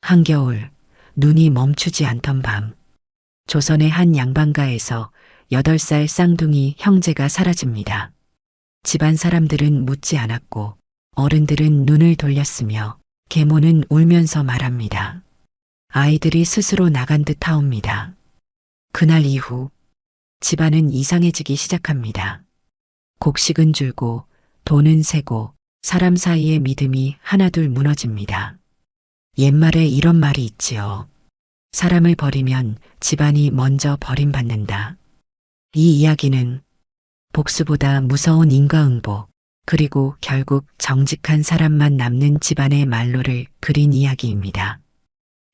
한겨울, 눈이 멈추지 않던 밤, 조선의 한 양반가에서 8살 쌍둥이 형제가 사라집니다. 집안 사람들은 묻지 않았고 어른들은 눈을 돌렸으며 계모는 울면서 말합니다. 아이들이 스스로 나간 듯 하옵니다. 그날 이후 집안은 이상해지기 시작합니다. 곡식은 줄고 돈은 새고 사람 사이의 믿음이 하나둘 무너집니다. 옛말에 이런 말이 있지요. 사람을 버리면 집안이 먼저 버림받는다. 이 이야기는 복수보다 무서운 인과응보, 그리고 결국 정직한 사람만 남는 집안의 말로를 그린 이야기입니다.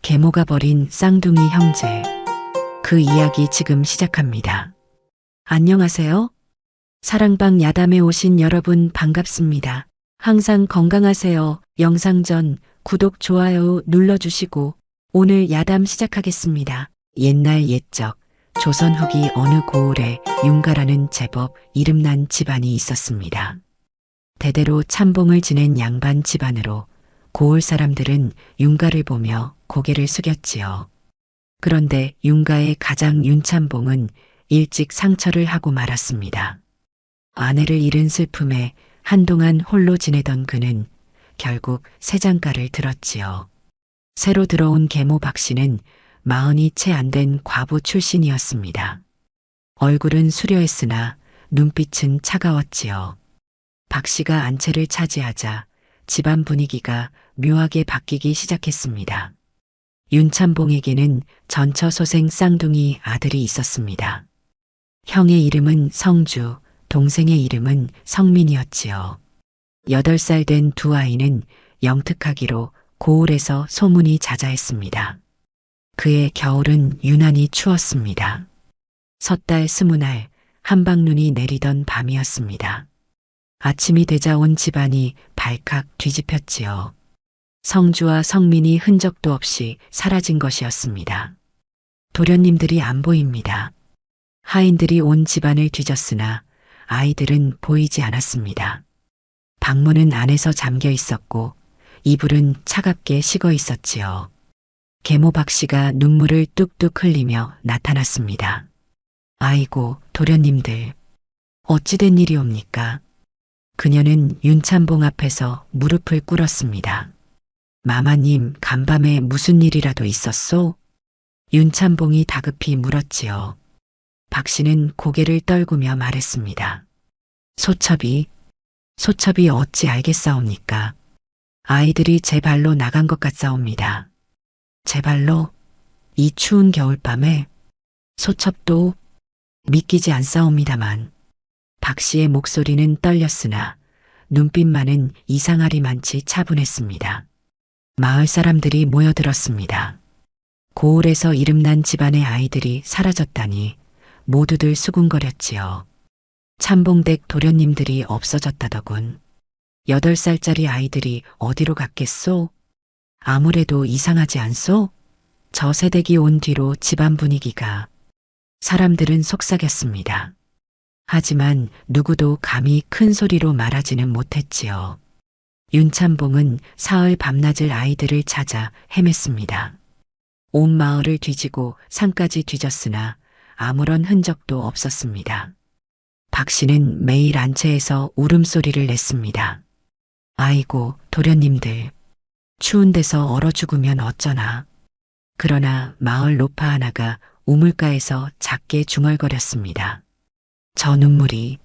계모가 버린 쌍둥이 형제. 그 이야기 지금 시작합니다. 안녕하세요. 사랑방 야담에 오신 여러분 반갑습니다. 항상 건강하세요. 영상 전 구독, 좋아요 눌러주시고 오늘 야담 시작하겠습니다. 옛날 옛적 조선 후기 어느 고을에 윤가라는 제법 이름난 집안이 있었습니다. 대대로 참봉을 지낸 양반 집안으로 고을 사람들은 윤가를 보며 고개를 숙였지요. 그런데 윤가의 가장 윤참봉은 일찍 상처를 하고 말았습니다. 아내를 잃은 슬픔에 한동안 홀로 지내던 그는 결국 새장가를 들었지요. 새로 들어온 계모 박씨는 40이 채 안 된 과부 출신이었습니다. 얼굴은 수려했으나 눈빛은 차가웠지요. 박씨가 안채를 차지하자 집안 분위기가 묘하게 바뀌기 시작했습니다. 윤참봉에게는 전처소생 쌍둥이 아들이 있었습니다. 형의 이름은 성주, 동생의 이름은 성민이었지요. 8살 된 두 아이는 영특하기로 고을에서 소문이 자자했습니다. 그의 겨울은 유난히 추웠습니다. 섣달 20날 한방눈이 내리던 밤이었습니다. 아침이 되자 온 집안이 발칵 뒤집혔지요. 성주와 성민이 흔적도 없이 사라진 것이었습니다. 도련님들이 안 보입니다. 하인들이 온 집안을 뒤졌으나 아이들은 보이지 않았습니다. 방문은 안에서 잠겨 있었고 이불은 차갑게 식어 있었지요. 계모 박씨가 눈물을 뚝뚝 흘리며 나타났습니다. 아이고, 도련님들, 어찌된 일이옵니까? 그녀는 윤참봉 앞에서 무릎을 꿇었습니다. 마마님, 간밤에 무슨 일이라도 있었소? 윤참봉이 다급히 물었지요. 박씨는 고개를 떨구며 말했습니다. 소첩이 어찌 알겠사옵니까? 아이들이 제 발로 나간 것 같사옵니다. 제 발로? 이 추운 겨울밤에? 소첩도 믿기지 않사옵니다만. 박씨의 목소리는 떨렸으나 눈빛만은 이상하리만치 차분했습니다. 마을 사람들이 모여들었습니다. 고을에서 이름난 집안의 아이들이 사라졌다니 모두들 수군거렸지요. 참봉댁 도련님들이 없어졌다더군. 8살짜리 아이들이 어디로 갔겠소? 아무래도 이상하지 않소? 저 새댁이 온 뒤로 집안 분위기가. 사람들은 속삭였습니다. 하지만 누구도 감히 큰 소리로 말하지는 못했지요. 윤참봉은 사흘 밤낮을 아이들을 찾아 헤맸습니다. 온 마을을 뒤지고 산까지 뒤졌으나 아무런 흔적도 없었습니다. 박씨는 매일 안채에서 울음소리를 냈습니다. 아이고, 도련님들, 추운 데서 얼어 죽으면 어쩌나. 그러나 마을 노파 하나가 우물가에서 작게 중얼거렸습니다. 저 눈물이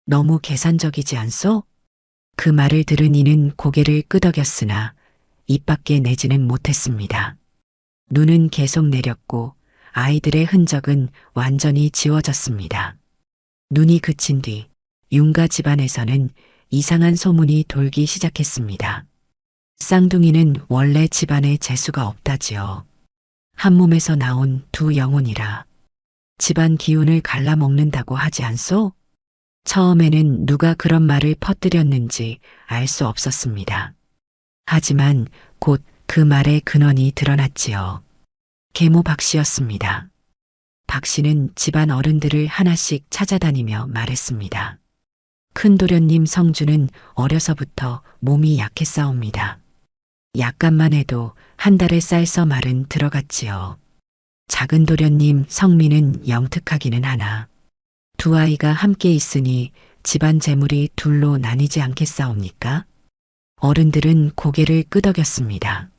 너무 계산적이지 않소? 그 말을 들은 이는 고개를 끄덕였으나 입 밖에 내지는 못했습니다. 눈은 계속 내렸고 아이들의 흔적은 완전히 지워졌습니다. 눈이 그친 뒤 윤가 집안에서는 이상한 소문이 돌기 시작했습니다. 쌍둥이는 원래 집안에 재수가 없다지요. 한 몸에서 나온 두 영혼이라 집안 기운을 갈라먹는다고 하지 않소? 처음에는 누가 그런 말을 퍼뜨렸는지 알 수 없었습니다. 하지만 곧 그 말의 근원이 드러났지요. 계모 박씨였습니다. 박씨는 집안 어른들을 하나씩 찾아다니며 말했습니다. 큰 도련님 성주는 어려서부터 몸이 약했사옵니다. 약간만 해도 한 달의 쌀서 말은 들어갔지요. 작은 도련님 성미는 영특하기는 하나 두 아이가 함께 있으니 집안 재물이 둘로 나뉘지 않겠사옵니까? 어른들은 고개를 끄덕였습니다.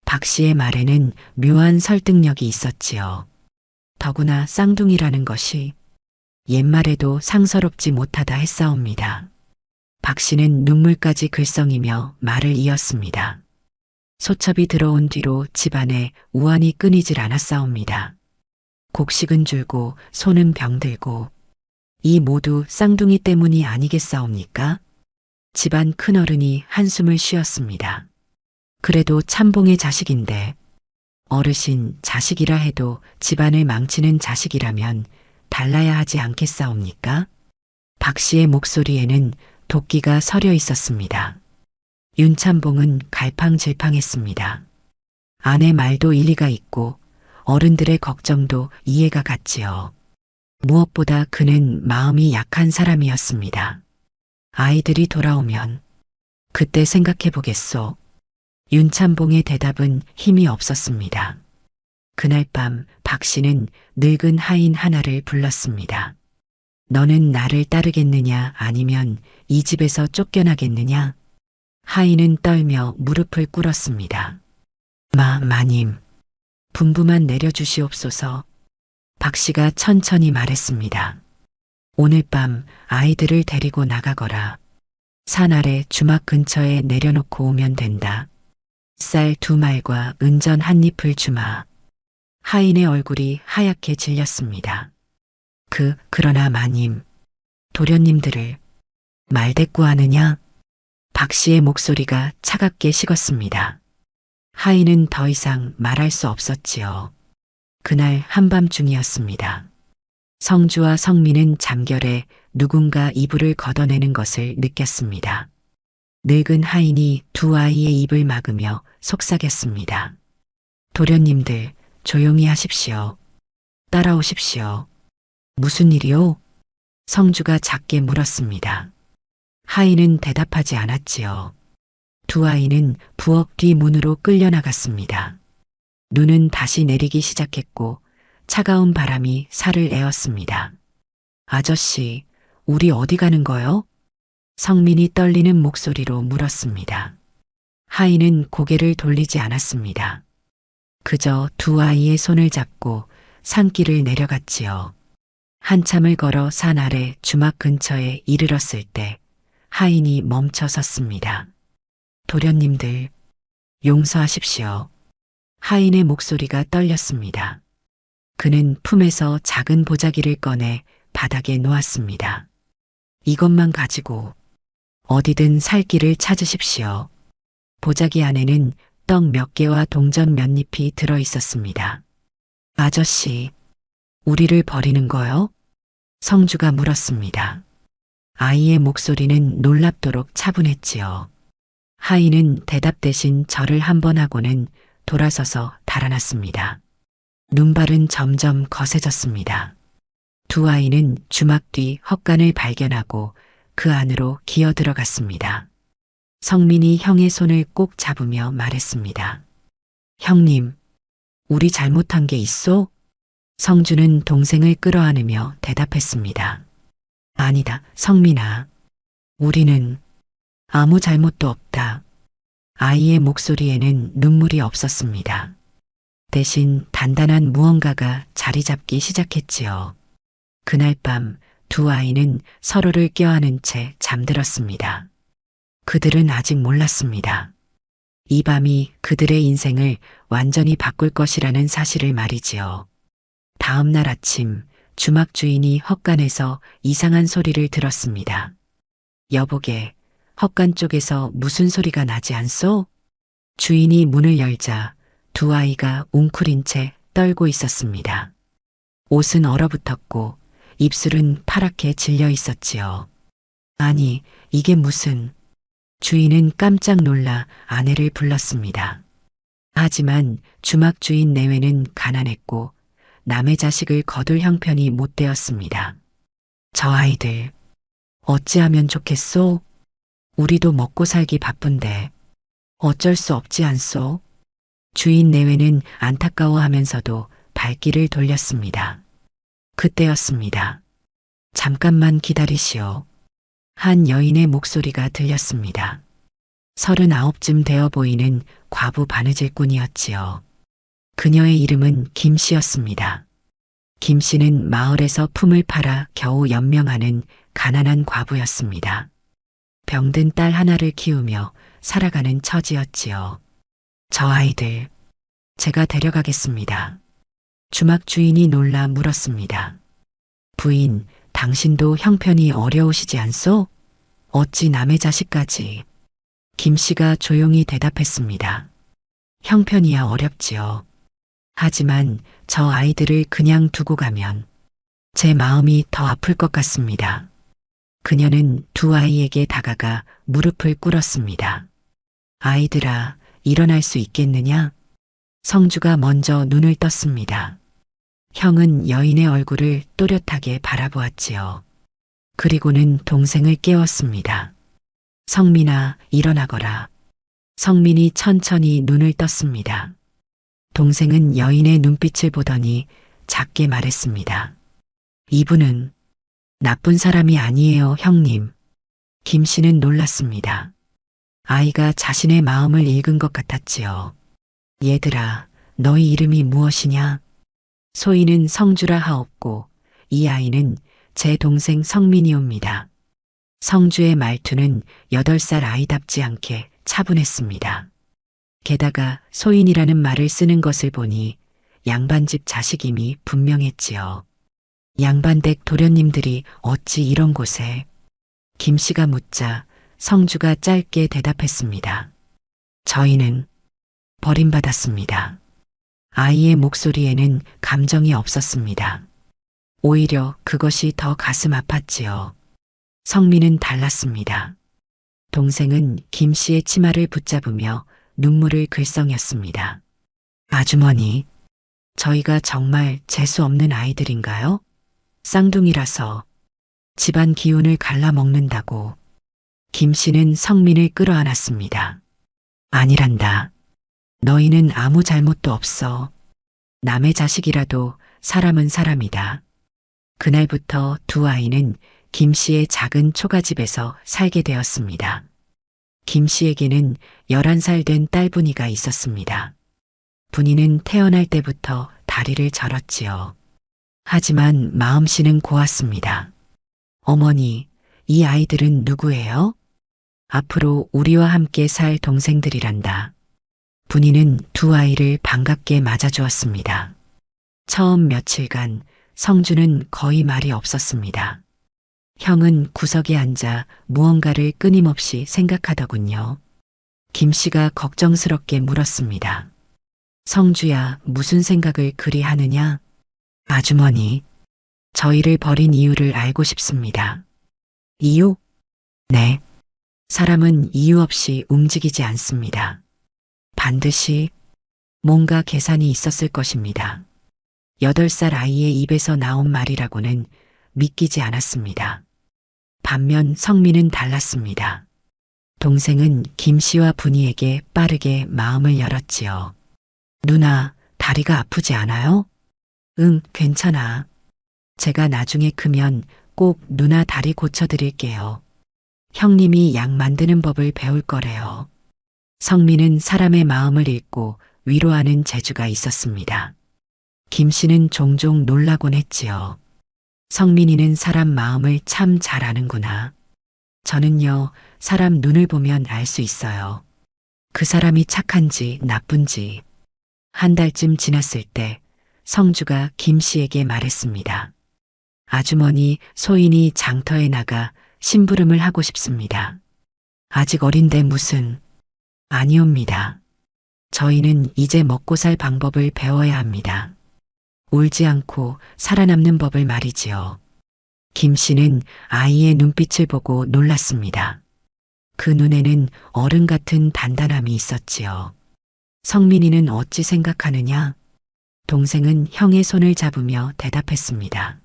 박 씨의 말에는 묘한 설득력이 있었지요. 더구나 쌍둥이라는 것이 옛말에도 상서롭지 못하다 했사옵니다. 박 씨는 눈물까지 글썽이며 말을 이었습니다. 소첩이 들어온 뒤로 집안에 우환이 끊이질 않았사옵니다. 곡식은 줄고 소는 병들고 이 모두 쌍둥이 때문이 아니겠사옵니까? 집안 큰어른이 한숨을 쉬었습니다. 그래도 참봉의 자식인데 어르신 자식이라 해도 집안을 망치는 자식이라면 달라야 하지 않겠사옵니까? 박 씨의 목소리에는 도끼가 서려 있었습니다. 윤참봉은 갈팡질팡했습니다. 아내 말도 일리가 있고 어른들의 걱정도 이해가 갔지요. 무엇보다 그는 마음이 약한 사람이었습니다. 아이들이 돌아오면 그때 생각해 보겠소. 윤참봉의 대답은 힘이 없었습니다. 그날 밤 박 씨는 늙은 하인 하나를 불렀습니다. 너는 나를 따르겠느냐 아니면 이 집에서 쫓겨나겠느냐? 하인은 떨며 무릎을 꿇었습니다. 마님, 분부만 내려주시옵소서. 박 씨가 천천히 말했습니다. 오늘 밤 아이들을 데리고 나가거라. 산 아래 주막 근처에 내려놓고 오면 된다. 쌀 2말과 은전 1잎을 주마. 하인의 얼굴이 하얗게 질렸습니다. 그러나 마님, 도련님들을 말대꾸하느냐? 박 씨의 목소리가 차갑게 식었습니다. 하인은 더 이상 말할 수 없었지요. 그날 한밤중이었습니다. 성주와 성민은 잠결에 누군가 이불을 걷어내는 것을 느꼈습니다. 늙은 하인이 두 아이의 입을 막으며 속삭였습니다. 도련님들, 조용히 하십시오. 따라오십시오. 무슨 일이오? 성주가 작게 물었습니다. 하인은 대답하지 않았지요. 두 아이는 부엌 뒤 문으로 끌려나갔습니다. 눈은 다시 내리기 시작했고 차가운 바람이 살을 에웠습니다. 아저씨, 우리 어디 가는 거요? 성민이 떨리는 목소리로 물었습니다. 하인은 고개를 돌리지 않았습니다. 그저 두 아이의 손을 잡고 산길을 내려갔지요. 한참을 걸어 산 아래 주막 근처에 이르렀을 때 하인이 멈춰 섰습니다. 도련님들, 용서하십시오. 하인의 목소리가 떨렸습니다. 그는 품에서 작은 보자기를 꺼내 바닥에 놓았습니다. 이것만 가지고 어디든 살 길을 찾으십시오. 보자기 안에는 떡 몇 개와 동전 몇 잎이 들어 있었습니다. 아저씨, 우리를 버리는 거요? 성주가 물었습니다. 아이의 목소리는 놀랍도록 차분했지요. 하인은 대답 대신 절을 한번 하고는 돌아서서 달아났습니다. 눈발은 점점 거세졌습니다. 두 아이는 주막 뒤 헛간을 발견하고 그 안으로 기어 들어갔습니다. 성민이 형의 손을 꼭 잡으며 말했습니다. 형님, 우리 잘못한 게 있소? 성주는 동생을 끌어안으며 대답했습니다. 아니다, 성민아. 우리는 아무 잘못도 없다. 아이의 목소리에는 눈물이 없었습니다. 대신 단단한 무언가가 자리 잡기 시작했지요. 그날 밤 두 아이는 서로를 껴안은 채 잠들었습니다. 그들은 아직 몰랐습니다. 이 밤이 그들의 인생을 완전히 바꿀 것이라는 사실을 말이지요. 다음 날 아침 주막 주인이 헛간에서 이상한 소리를 들었습니다. 여보게, 헛간 쪽에서 무슨 소리가 나지 않소? 주인이 문을 열자 두 아이가 웅크린 채 떨고 있었습니다. 옷은 얼어붙었고 입술은 파랗게 질려 있었지요. 아니, 이게 무슨... 주인은 깜짝 놀라 아내를 불렀습니다. 하지만 주막 주인 내외는 가난했고 남의 자식을 거둘 형편이 못 되었습니다. 저 아이들, 어찌하면 좋겠소? 우리도 먹고 살기 바쁜데. 어쩔 수 없지 않소? 주인 내외는 안타까워하면서도 발길을 돌렸습니다. 그때였습니다. 잠깐만 기다리시오. 한 여인의 목소리가 들렸습니다. 39쯤 되어 보이는 과부 바느질꾼이었지요. 그녀의 이름은 김씨였습니다. 김씨는 마을에서 품을 팔아 겨우 연명하는 가난한 과부였습니다. 병든 딸 하나를 키우며 살아가는 처지였지요. 저 아이들, 제가 데려가겠습니다. 주막 주인이 놀라 물었습니다. 부인, 당신도 형편이 어려우시지 않소? 어찌 남의 자식까지? 김씨가 조용히 대답했습니다. 형편이야 어렵지요. 하지만 저 아이들을 그냥 두고 가면 제 마음이 더 아플 것 같습니다. 그녀는 두 아이에게 다가가 무릎을 꿇었습니다. 아이들아, 일어날 수 있겠느냐? 성주가 먼저 눈을 떴습니다. 형은 여인의 얼굴을 또렷하게 바라보았지요. 그리고는 동생을 깨웠습니다. 성민아, 일어나거라. 성민이 천천히 눈을 떴습니다. 동생은 여인의 눈빛을 보더니 작게 말했습니다. 이분은 나쁜 사람이 아니에요, 형님. 김씨는 놀랐습니다. 아이가 자신의 마음을 읽은 것 같았지요. 얘들아, 너희 이름이 무엇이냐? 소희는 성주라 하옵고 이 아이는 제 동생 성민이옵니다. 성주의 말투는 8살 아이답지 않게 차분했습니다. 게다가 소인이라는 말을 쓰는 것을 보니 양반집 자식임이 분명했지요. 양반댁 도련님들이 어찌 이런 곳에? 김씨가 묻자 성주가 짧게 대답했습니다. 저희는 버림받았습니다. 아이의 목소리에는 감정이 없었습니다. 오히려 그것이 더 가슴 아팠지요. 성민은 달랐습니다. 동생은 김씨의 치마를 붙잡으며 눈물을 글썽였습니다. 아주머니, 저희가 정말 재수 없는 아이들인가요? 쌍둥이라서 집안 기운을 갈라먹는다고. 김씨는 성민을 끌어안았습니다. 아니란다. 너희는 아무 잘못도 없어. 남의 자식이라도 사람은 사람이다. 그날부터 두 아이는 김씨의 작은 초가집에서 살게 되었습니다. 김씨에게는 11살 된 딸분이가 있었습니다. 분이는 태어날 때부터 다리를 절었지요. 하지만 마음씨는 고왔습니다. 어머니, 이 아이들은 누구예요? 앞으로 우리와 함께 살 동생들이란다. 분이는 두 아이를 반갑게 맞아주었습니다. 처음 며칠간 성주는 거의 말이 없었습니다. 형은 구석에 앉아 무언가를 끊임없이 생각하더군요. 김씨가 걱정스럽게 물었습니다. 성주야, 무슨 생각을 그리 하느냐? 아주머니, 저희를 버린 이유를 알고 싶습니다. 이유? 네. 사람은 이유 없이 움직이지 않습니다. 반드시 뭔가 계산이 있었을 것입니다. 8살 아이의 입에서 나온 말이라고는 믿기지 않았습니다. 반면 성민은 달랐습니다. 동생은 김씨와 분이에게 빠르게 마음을 열었지요. 누나, 다리가 아프지 않아요? 응, 괜찮아. 제가 나중에 크면 꼭 누나 다리 고쳐드릴게요. 형님이 약 만드는 법을 배울 거래요. 성민은 사람의 마음을 읽고 위로하는 재주가 있었습니다. 김씨는 종종 놀라곤 했지요. 성민이는 사람 마음을 참 잘 아는구나. 저는요, 사람 눈을 보면 알 수 있어요. 그 사람이 착한지 나쁜지. 한 달쯤 지났을 때 성주가 김씨에게 말했습니다. 아주머니, 소인이 장터에 나가 심부름을 하고 싶습니다. 아직 어린데 무슨... 아니옵니다. 저희는 이제 먹고 살 방법을 배워야 합니다. 울지 않고 살아남는 법을 말이지요. 김씨는 아이의 눈빛을 보고 놀랐습니다. 그 눈에는 어른 같은 단단함이 있었지요. 성민이는 어찌 생각하느냐? 동생은 형의 손을 잡으며 대답했습니다.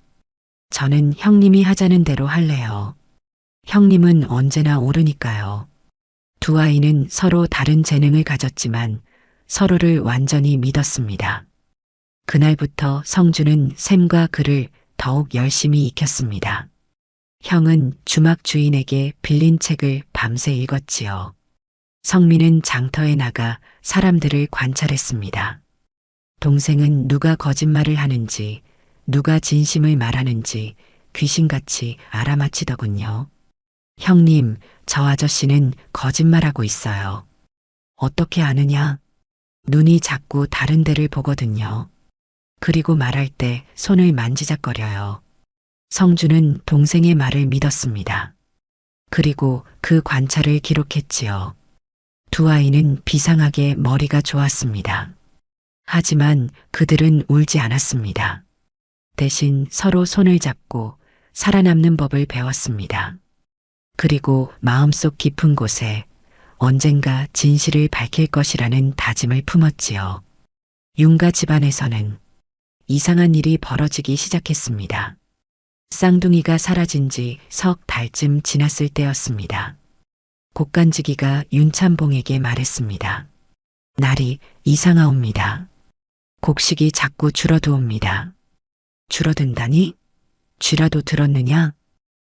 저는 형님이 하자는 대로 할래요. 형님은 언제나 옳으니까요. 두 아이는 서로 다른 재능을 가졌지만 서로를 완전히 믿었습니다. 그날부터 성주는 셈과 글을 더욱 열심히 익혔습니다. 형은 주막 주인에게 빌린 책을 밤새 읽었지요. 성민은 장터에 나가 사람들을 관찰했습니다. 동생은 누가 거짓말을 하는지, 누가 진심을 말하는지 귀신같이 알아맞히더군요. 형님, 저 아저씨는 거짓말하고 있어요. 어떻게 아느냐? 눈이 자꾸 다른 데를 보거든요. 그리고 말할 때 손을 만지작거려요. 성주는 동생의 말을 믿었습니다. 그리고 그 관찰을 기록했지요. 두 아이는 비상하게 머리가 좋았습니다. 하지만 그들은 울지 않았습니다. 대신 서로 손을 잡고 살아남는 법을 배웠습니다. 그리고 마음속 깊은 곳에 언젠가 진실을 밝힐 것이라는 다짐을 품었지요. 윤가 집안에서는 이상한 일이 벌어지기 시작했습니다. 쌍둥이가 사라진 지 석 달쯤 지났을 때였습니다. 곡간지기가 윤참봉에게 말했습니다. 날이 이상하옵니다. 곡식이 자꾸 줄어드옵니다. 줄어든다니? 쥐라도 들었느냐?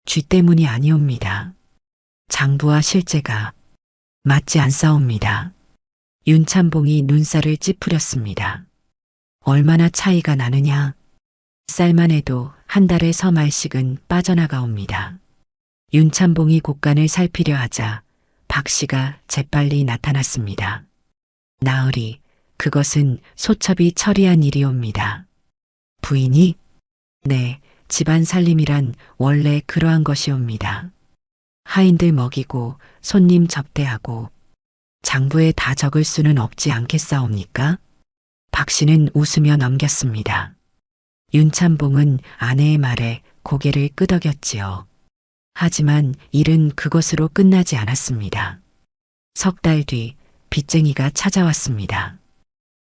쥐 때문이 아니옵니다. 장부와 실제가 맞지 않사옵니다. 윤참봉이 눈살을 찌푸렸습니다. 얼마나 차이가 나느냐? 쌀만 해도 한 달에 서말씩은 빠져나가옵니다. 윤참봉이 곡간을 살피려 하자 박 씨가 재빨리 나타났습니다. 나으리, 그것은 소첩이 처리한 일이옵니다. 부인이? 네, 집안 살림이란 원래 그러한 것이옵니다. 하인들 먹이고 손님 접대하고 장부에 다 적을 수는 없지 않겠사옵니까? 박 씨는 웃으며 넘겼습니다. 윤참봉은 아내의 말에 고개를 끄덕였지요. 하지만 일은 그것으로 끝나지 않았습니다. 석 달 뒤 빚쟁이가 찾아왔습니다.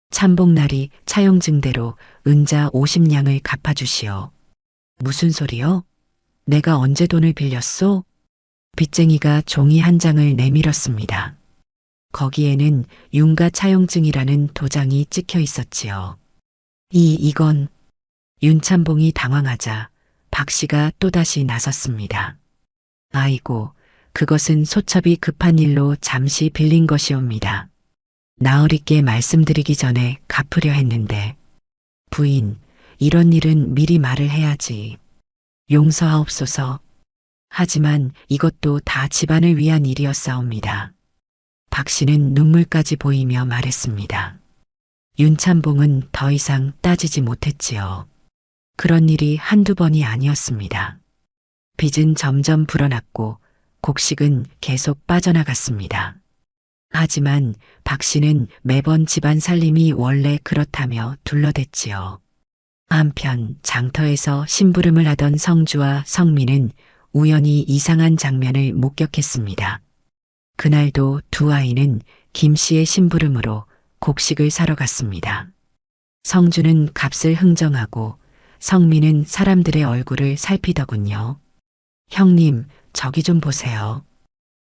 참봉날이 차용증대로 은자 50냥을 갚아주시오. 무슨 소리요? 내가 언제 돈을 빌렸소? 빚쟁이가 종이 한 장을 내밀었습니다. 거기에는 윤가 차용증이라는 도장이 찍혀 있었지요. 이건 윤참봉이 당황하자 박 씨가 또다시 나섰습니다. 아이고, 그것은 소첩이 급한 일로 잠시 빌린 것이옵니다. 나으리께 말씀드리기 전에 갚으려 했는데. 부인, 이런 일은 미리 말을 해야지. 용서하옵소서. 하지만 이것도 다 집안을 위한 일이었사옵니다. 박 씨는 눈물까지 보이며 말했습니다. 윤참봉은 더 이상 따지지 못했지요. 그런 일이 한두 번이 아니었습니다. 빚은 점점 불어났고 곡식은 계속 빠져나갔습니다. 하지만 박 씨는 매번 집안 살림이 원래 그렇다며 둘러댔지요. 한편 장터에서 심부름을 하던 성주와 성민은 우연히 이상한 장면을 목격했습니다. 그날도 두 아이는 김 씨의 심부름으로 곡식을 사러 갔습니다. 성주는 값을 흥정하고 성민은 사람들의 얼굴을 살피더군요. 형님, 저기 좀 보세요.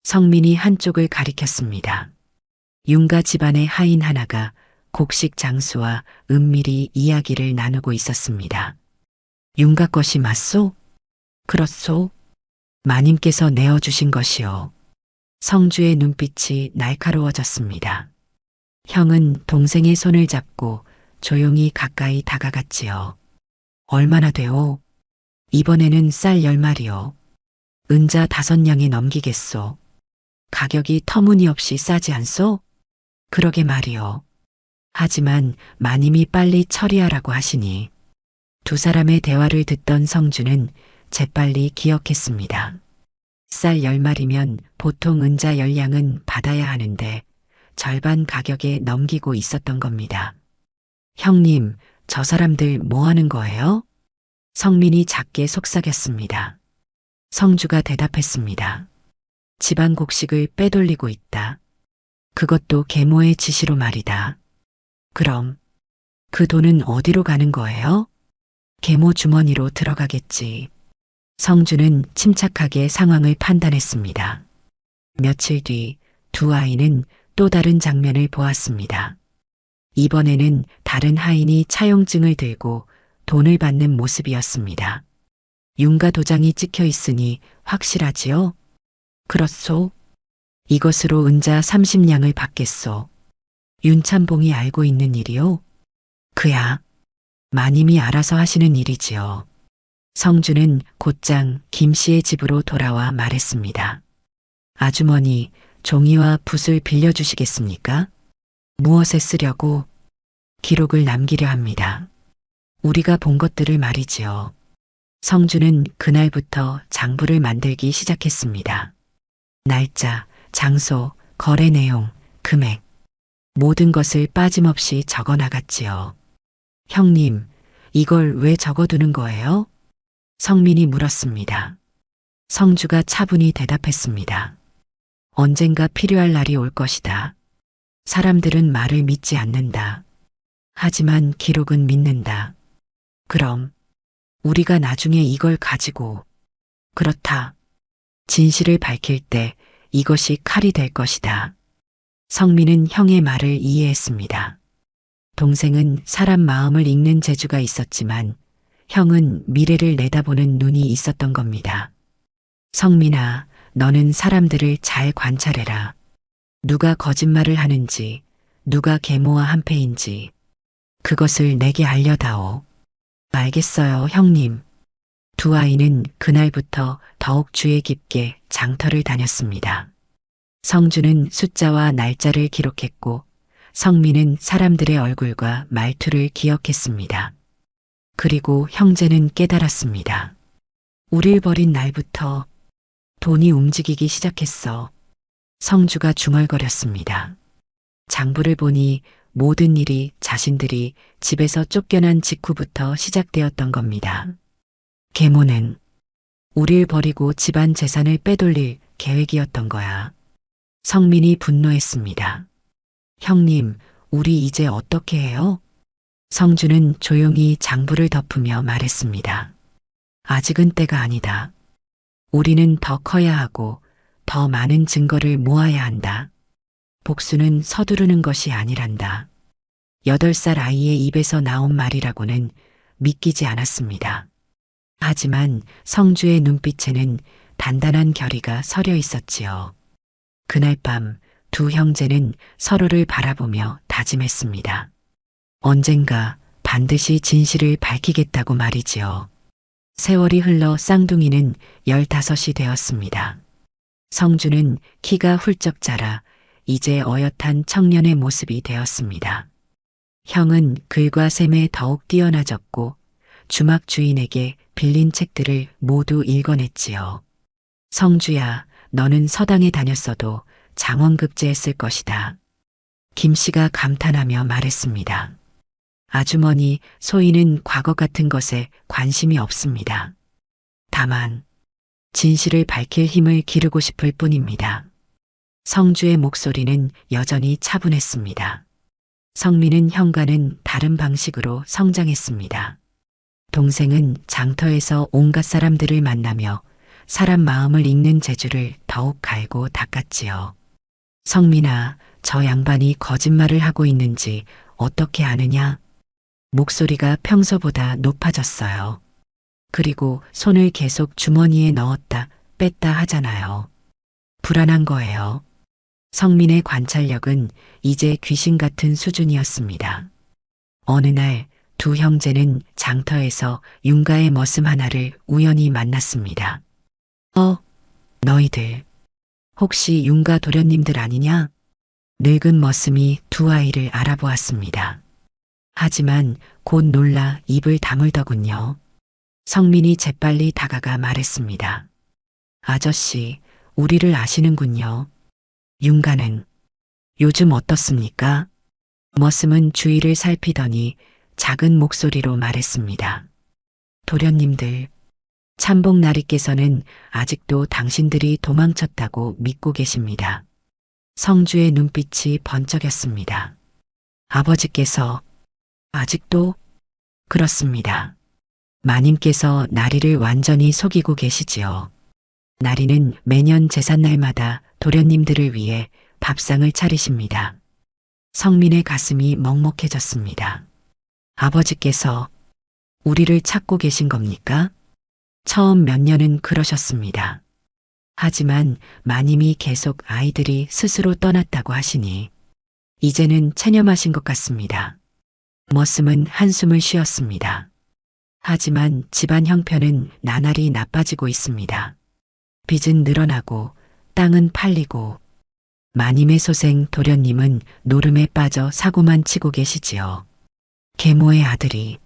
성민이 한쪽을 가리켰습니다. 윤가 집안의 하인 하나가 곡식 장수와 은밀히 이야기를 나누고 있었습니다. 윤가 것이 맞소? 그렇소. 마님께서 내어주신 것이요. 성주의 눈빛이 날카로워졌습니다. 형은 동생의 손을 잡고 조용히 가까이 다가갔지요. 얼마나 돼오? 이번에는 쌀 10마리요. 은자 5냥이 넘기겠소. 가격이 터무니없이 싸지 않소? 그러게 말이요. 하지만 마님이 빨리 처리하라고 하시니. 두 사람의 대화를 듣던 성주는 재빨리 기억했습니다. 쌀 10마리면 보통 은자 10냥은 받아야 하는데 절반 가격에 넘기고 있었던 겁니다. 형님, 저 사람들 뭐 하는 거예요? 성민이 작게 속삭였습니다. 성주가 대답했습니다. 집안 곡식을 빼돌리고 있다. 그것도 계모의 지시로 말이다. 그럼 그 돈은 어디로 가는 거예요? 계모 주머니로 들어가겠지. 성주는 침착하게 상황을 판단했습니다. 며칠 뒤 두 아이는 또 다른 장면을 보았습니다. 이번에는 다른 하인이 차용증을 들고 돈을 받는 모습이었습니다. 윤가 도장이 찍혀 있으니 확실하지요? 그렇소. 이것으로 은자 30냥을 받겠소. 윤참봉이 알고 있는 일이요? 그야 마님이 알아서 하시는 일이지요. 성주는 곧장 김 씨의 집으로 돌아와 말했습니다. 아주머니, 종이와 붓을 빌려주시겠습니까? 무엇에 쓰려고? 기록을 남기려 합니다. 우리가 본 것들을 말이지요. 성주는 그날부터 장부를 만들기 시작했습니다. 날짜, 장소, 거래 내용, 금액, 모든 것을 빠짐없이 적어 나갔지요. 형님, 이걸 왜 적어두는 거예요? 성민이 물었습니다. 성주가 차분히 대답했습니다. 언젠가 필요할 날이 올 것이다. 사람들은 말을 믿지 않는다. 하지만 기록은 믿는다. 그럼 우리가 나중에 이걸 가지고 그렇다. 진실을 밝힐 때 이것이 칼이 될 것이다. 성민은 형의 말을 이해했습니다. 동생은 사람 마음을 읽는 재주가 있었지만 형은 미래를 내다보는 눈이 있었던 겁니다. 성민아, 너는 사람들을 잘 관찰해라. 누가 거짓말을 하는지, 누가 계모와 한패인지, 그것을 내게 알려다오. 알겠어요, 형님. 두 아이는 그날부터 더욱 주의 깊게 장터를 다녔습니다. 성주는 숫자와 날짜를 기록했고, 성민은 사람들의 얼굴과 말투를 기억했습니다. 그리고 형제는 깨달았습니다. 우릴 버린 날부터 돈이 움직이기 시작했어. 성주가 중얼거렸습니다. 장부를 보니 모든 일이 자신들이 집에서 쫓겨난 직후부터 시작되었던 겁니다. 계모는 우릴 버리고 집안 재산을 빼돌릴 계획이었던 거야. 성민이 분노했습니다. 형님, 우리 이제 어떻게 해요? 성주는 조용히 장부를 덮으며 말했습니다. 아직은 때가 아니다. 우리는 더 커야 하고 더 많은 증거를 모아야 한다. 복수는 서두르는 것이 아니란다. 8살 아이의 입에서 나온 말이라고는 믿기지 않았습니다. 하지만 성주의 눈빛에는 단단한 결의가 서려 있었지요. 그날 밤 두 형제는 서로를 바라보며 다짐했습니다. 언젠가 반드시 진실을 밝히겠다고 말이지요. 세월이 흘러 쌍둥이는 15이 되었습니다. 성주는 키가 훌쩍 자라 이제 어엿한 청년의 모습이 되었습니다. 형은 글과 셈에 더욱 뛰어나졌고 주막 주인에게 빌린 책들을 모두 읽어냈지요. 성주야, 너는 서당에 다녔어도 장원급제했을 것이다. 김 씨가 감탄하며 말했습니다. 아주머니, 소인은 과거 같은 것에 관심이 없습니다. 다만 진실을 밝힐 힘을 기르고 싶을 뿐입니다. 성주의 목소리는 여전히 차분했습니다. 성민은 형과는 다른 방식으로 성장했습니다. 동생은 장터에서 온갖 사람들을 만나며 사람 마음을 읽는 재주를 더욱 갈고 닦았지요. 성민아, 저 양반이 거짓말을 하고 있는지 어떻게 아느냐? 목소리가 평소보다 높아졌어요. 그리고 손을 계속 주머니에 넣었다 뺐다 하잖아요. 불안한 거예요. 성민의 관찰력은 이제 귀신 같은 수준이었습니다. 어느 날 두 형제는 장터에서 윤가의 머슴 하나를 우연히 만났습니다. 너희들 혹시 윤가 도련님들 아니냐? 늙은 머슴이 두 아이를 알아보았습니다. 하지만 곧 놀라 입을 다물더군요. 성민이 재빨리 다가가 말했습니다. 아저씨, 우리를 아시는군요. 윤가는 요즘 어떻습니까? 머슴은 주위를 살피더니 작은 목소리로 말했습니다. 도련님들, 참복나리께서는 아직도 당신들이 도망쳤다고 믿고 계십니다. 성주의 눈빛이 번쩍였습니다. 아버지께서 아직도? 그렇습니다. 마님께서 나리를 완전히 속이고 계시지요. 나리는 매년 제삿날마다 도련님들을 위해 밥상을 차리십니다. 성민의 가슴이 먹먹해졌습니다. 아버지께서 우리를 찾고 계신 겁니까? 처음 몇 년은 그러셨습니다. 하지만 마님이 계속 아이들이 스스로 떠났다고 하시니 이제는 체념하신 것 같습니다. 머슴은 한숨을 쉬었습니다. 하지만 집안 형편은 나날이 나빠지고 있습니다. 빚은 늘어나고 땅은 팔리고 마님의 소생 도련님은 노름에 빠져 사고만 치고 계시지요. 계모의 아들이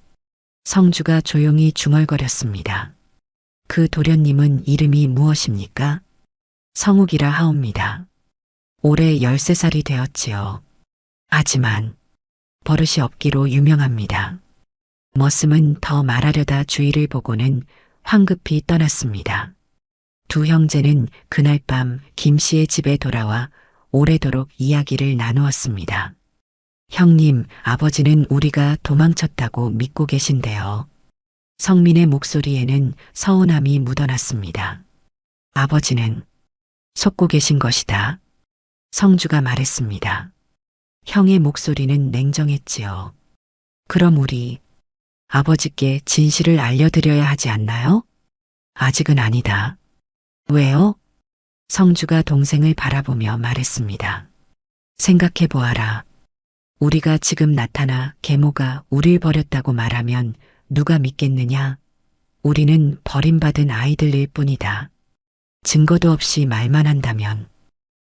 성주가 조용히 중얼거렸습니다. 그 도련님은 이름이 무엇입니까? 성욱이라 하옵니다. 올해 13살이 되었지요. 하지만 버릇이 없기로 유명합니다. 머슴은 더 말하려다 주위를 보고는 황급히 떠났습니다. 두 형제는 그날 밤 김씨의 집에 돌아와 오래도록 이야기를 나누었습니다. 형님, 아버지는 우리가 도망쳤다고 믿고 계신데요. 성민의 목소리에는 서운함이 묻어났습니다. 아버지는 속고 계신 것이다. 성주가 말했습니다. 형의 목소리는 냉정했지요. 그럼 우리 아버지께 진실을 알려드려야 하지 않나요? 아직은 아니다. 왜요? 성주가 동생을 바라보며 말했습니다. 생각해 보아라. 우리가 지금 나타나 계모가 우릴 버렸다고 말하면 누가 믿겠느냐? 우리는 버림받은 아이들일 뿐이다. 증거도 없이 말만 한다면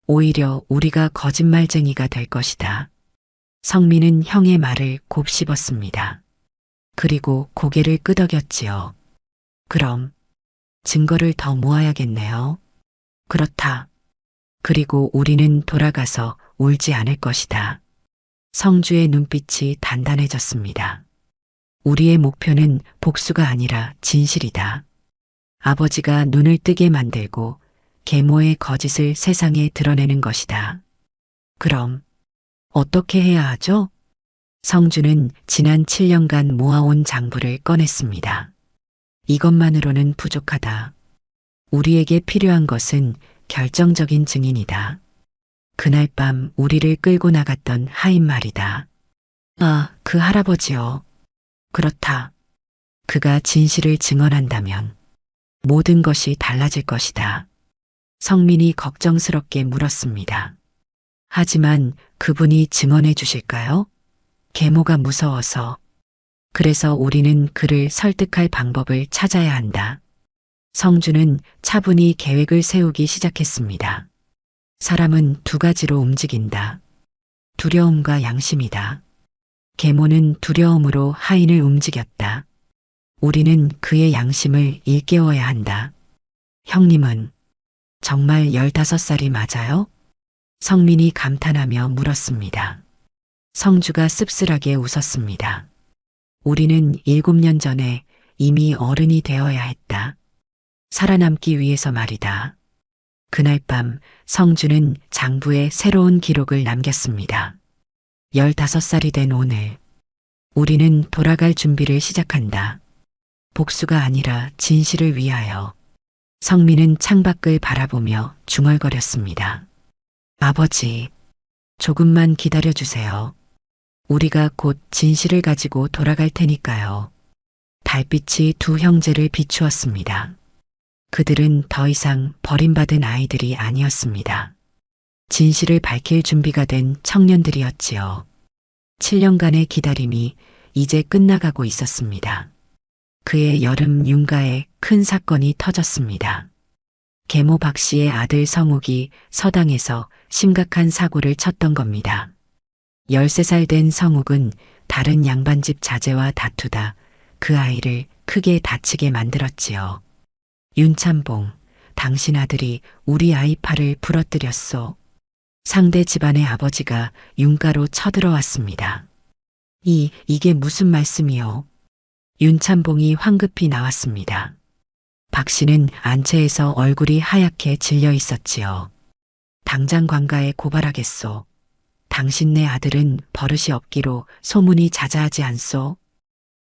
오히려 우리가 거짓말쟁이가 될 것이다. 성민은 형의 말을 곱씹었습니다. 그리고 고개를 끄덕였지요. 그럼 증거를 더 모아야겠네요. 그렇다. 그리고 우리는 돌아가서 울지 않을 것이다. 성주의 눈빛이 단단해졌습니다. 우리의 목표는 복수가 아니라 진실이다. 아버지가 눈을 뜨게 만들고 계모의 거짓을 세상에 드러내는 것이다. 그럼 어떻게 해야 하죠? 성주는 지난 7년간 모아온 장부를 꺼냈습니다. 이것만으로는 부족하다. 우리에게 필요한 것은 결정적인 증인이다. 그날 밤 우리를 끌고 나갔던 하인 말이다. 아, 그 할아버지요. 그렇다. 그가 진실을 증언한다면 모든 것이 달라질 것이다. 성민이 걱정스럽게 물었습니다. 하지만 그분이 증언해 주실까요? 계모가 무서워서. 그래서 우리는 그를 설득할 방법을 찾아야 한다. 성주는 차분히 계획을 세우기 시작했습니다. 사람은 두 가지로 움직인다. 두려움과 양심이다. 계모는 두려움으로 하인을 움직였다. 우리는 그의 양심을 일깨워야 한다. 형님은 정말 15살이 맞아요? 성민이 감탄하며 물었습니다. 성주가 씁쓸하게 웃었습니다. 우리는 7년 전에 이미 어른이 되어야 했다. 살아남기 위해서 말이다. 그날 밤 성주는 장부에 새로운 기록을 남겼습니다. 15살이 된 오늘, 우리는 돌아갈 준비를 시작한다. 복수가 아니라 진실을 위하여. 성민은 창밖을 바라보며 중얼거렸습니다. 아버지, 조금만 기다려주세요. 우리가 곧 진실을 가지고 돌아갈 테니까요. 달빛이 두 형제를 비추었습니다. 그들은 더 이상 버림받은 아이들이 아니었습니다. 진실을 밝힐 준비가 된 청년들이었지요. 7년간의 기다림이 이제 끝나가고 있었습니다. 그의 여름 윤가에 큰 사건이 터졌습니다. 계모 박 씨의 아들 성욱이 서당에서 심각한 사고를 쳤던 겁니다. 13살 된 성욱은 다른 양반집 자제와 다투다 그 아이를 크게 다치게 만들었지요. 윤참봉, 당신 아들이 우리 아이 팔을 부러뜨렸소. 상대 집안의 아버지가 윤가로 쳐들어왔습니다. 이게 무슨 말씀이요? 윤참봉이 황급히 나왔습니다. 박 씨는 안채에서 얼굴이 하얗게 질려 있었지요. 당장 관가에 고발하겠소. 당신네 아들은 버릇이 없기로 소문이 자자하지 않소?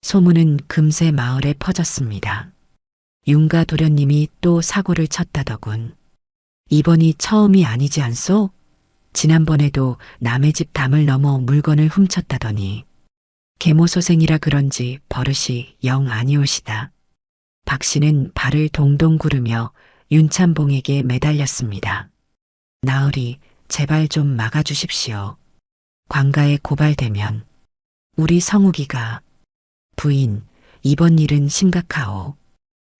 소문은 금세 마을에 퍼졌습니다. 윤가 도련님이 또 사고를 쳤다더군. 이번이 처음이 아니지 않소? 지난번에도 남의 집 담을 넘어 물건을 훔쳤다더니 계모소생이라 그런지 버릇이 영 아니오시다. 박 씨는 발을 동동 구르며 윤참봉에게 매달렸습니다. 나으리, 제발 좀 막아주십시오. 관가에 고발되면 우리 성욱이가 부인, 이번 일은 심각하오.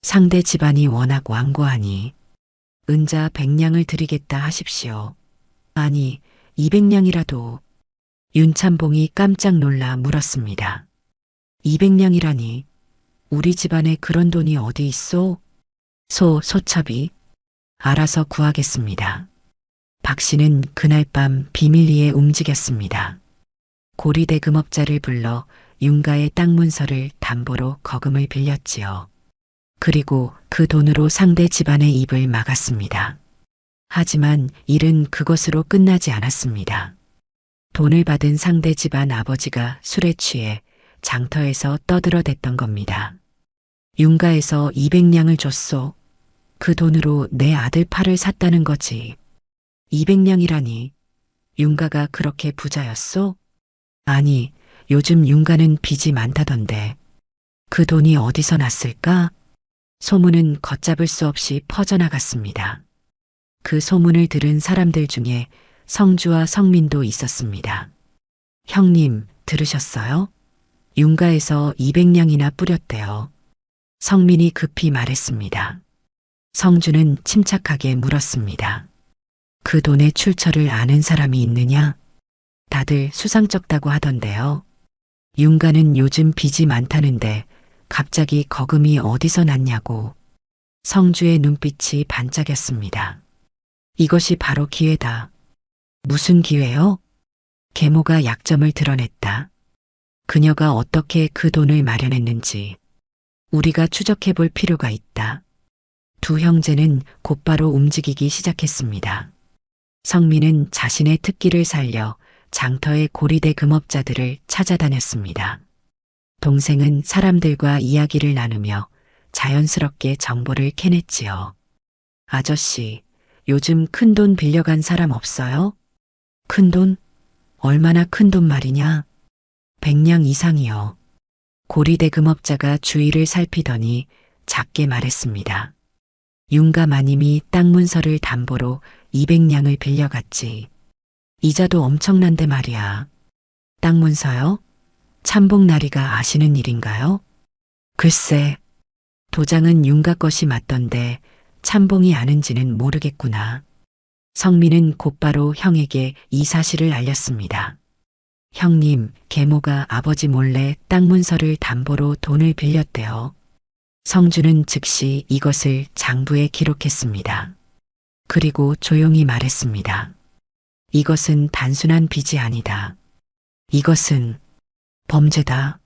상대 집안이 워낙 완고하니 은자 100냥을 드리겠다 하십시오. 아니, 200냥이라도. 윤참봉이 깜짝 놀라 물었습니다. 200냥이라니 우리 집안에 그런 돈이 어디 있소? 소첩이 알아서 구하겠습니다. 박 씨는 그날 밤 비밀리에 움직였습니다. 고리대금업자를 불러 윤가의 땅 문서를 담보로 거금을 빌렸지요. 그리고 그 돈으로 상대 집안의 입을 막았습니다. 하지만 일은 그것으로 끝나지 않았습니다. 돈을 받은 상대 집안 아버지가 술에 취해 장터에서 떠들어댔던 겁니다. 윤가에서 200냥을 줬소. 그 돈으로 내 아들 팔을 샀다는 거지. 200냥이라니 윤가가 그렇게 부자였소? 아니, 요즘 윤가는 빚이 많다던데 그 돈이 어디서 났을까? 소문은 걷잡을 수 없이 퍼져나갔습니다. 그 소문을 들은 사람들 중에 성주와 성민도 있었습니다. 형님, 들으셨어요? 윤가에서 200냥이나 뿌렸대요. 성민이 급히 말했습니다. 성주는 침착하게 물었습니다. 그 돈의 출처를 아는 사람이 있느냐? 다들 수상쩍다고 하던데요. 윤가는 요즘 빚이 많다는데 갑자기 거금이 어디서 났냐고. 성주의 눈빛이 반짝였습니다. 이것이 바로 기회다. 무슨 기회요? 계모가 약점을 드러냈다. 그녀가 어떻게 그 돈을 마련했는지 우리가 추적해 볼 필요가 있다. 두 형제는 곧바로 움직이기 시작했습니다. 성민은 자신의 특기를 살려 장터의 고리대 금업자들을 찾아다녔습니다. 동생은 사람들과 이야기를 나누며 자연스럽게 정보를 캐냈지요. 아저씨, 요즘 큰돈 빌려간 사람 없어요? 큰돈? 얼마나 큰 돈 말이냐? 100냥 이상이요. 고리대 금업자가 주위를 살피더니 작게 말했습니다. 윤가 마님이 땅 문서를 담보로 200냥을 빌려갔지. 이자도 엄청난데 말이야. 땅 문서요? 참봉나리가 아시는 일인가요? 글쎄, 도장은 윤가 것이 맞던데 참봉이 아는지는 모르겠구나. 성민은 곧바로 형에게 이 사실을 알렸습니다. 형님, 계모가 아버지 몰래 땅 문서를 담보로 돈을 빌렸대요. 성주는 즉시 이것을 장부에 기록했습니다. 그리고 조용히 말했습니다. 이것은 단순한 빚이 아니다. 이것은 범죄다.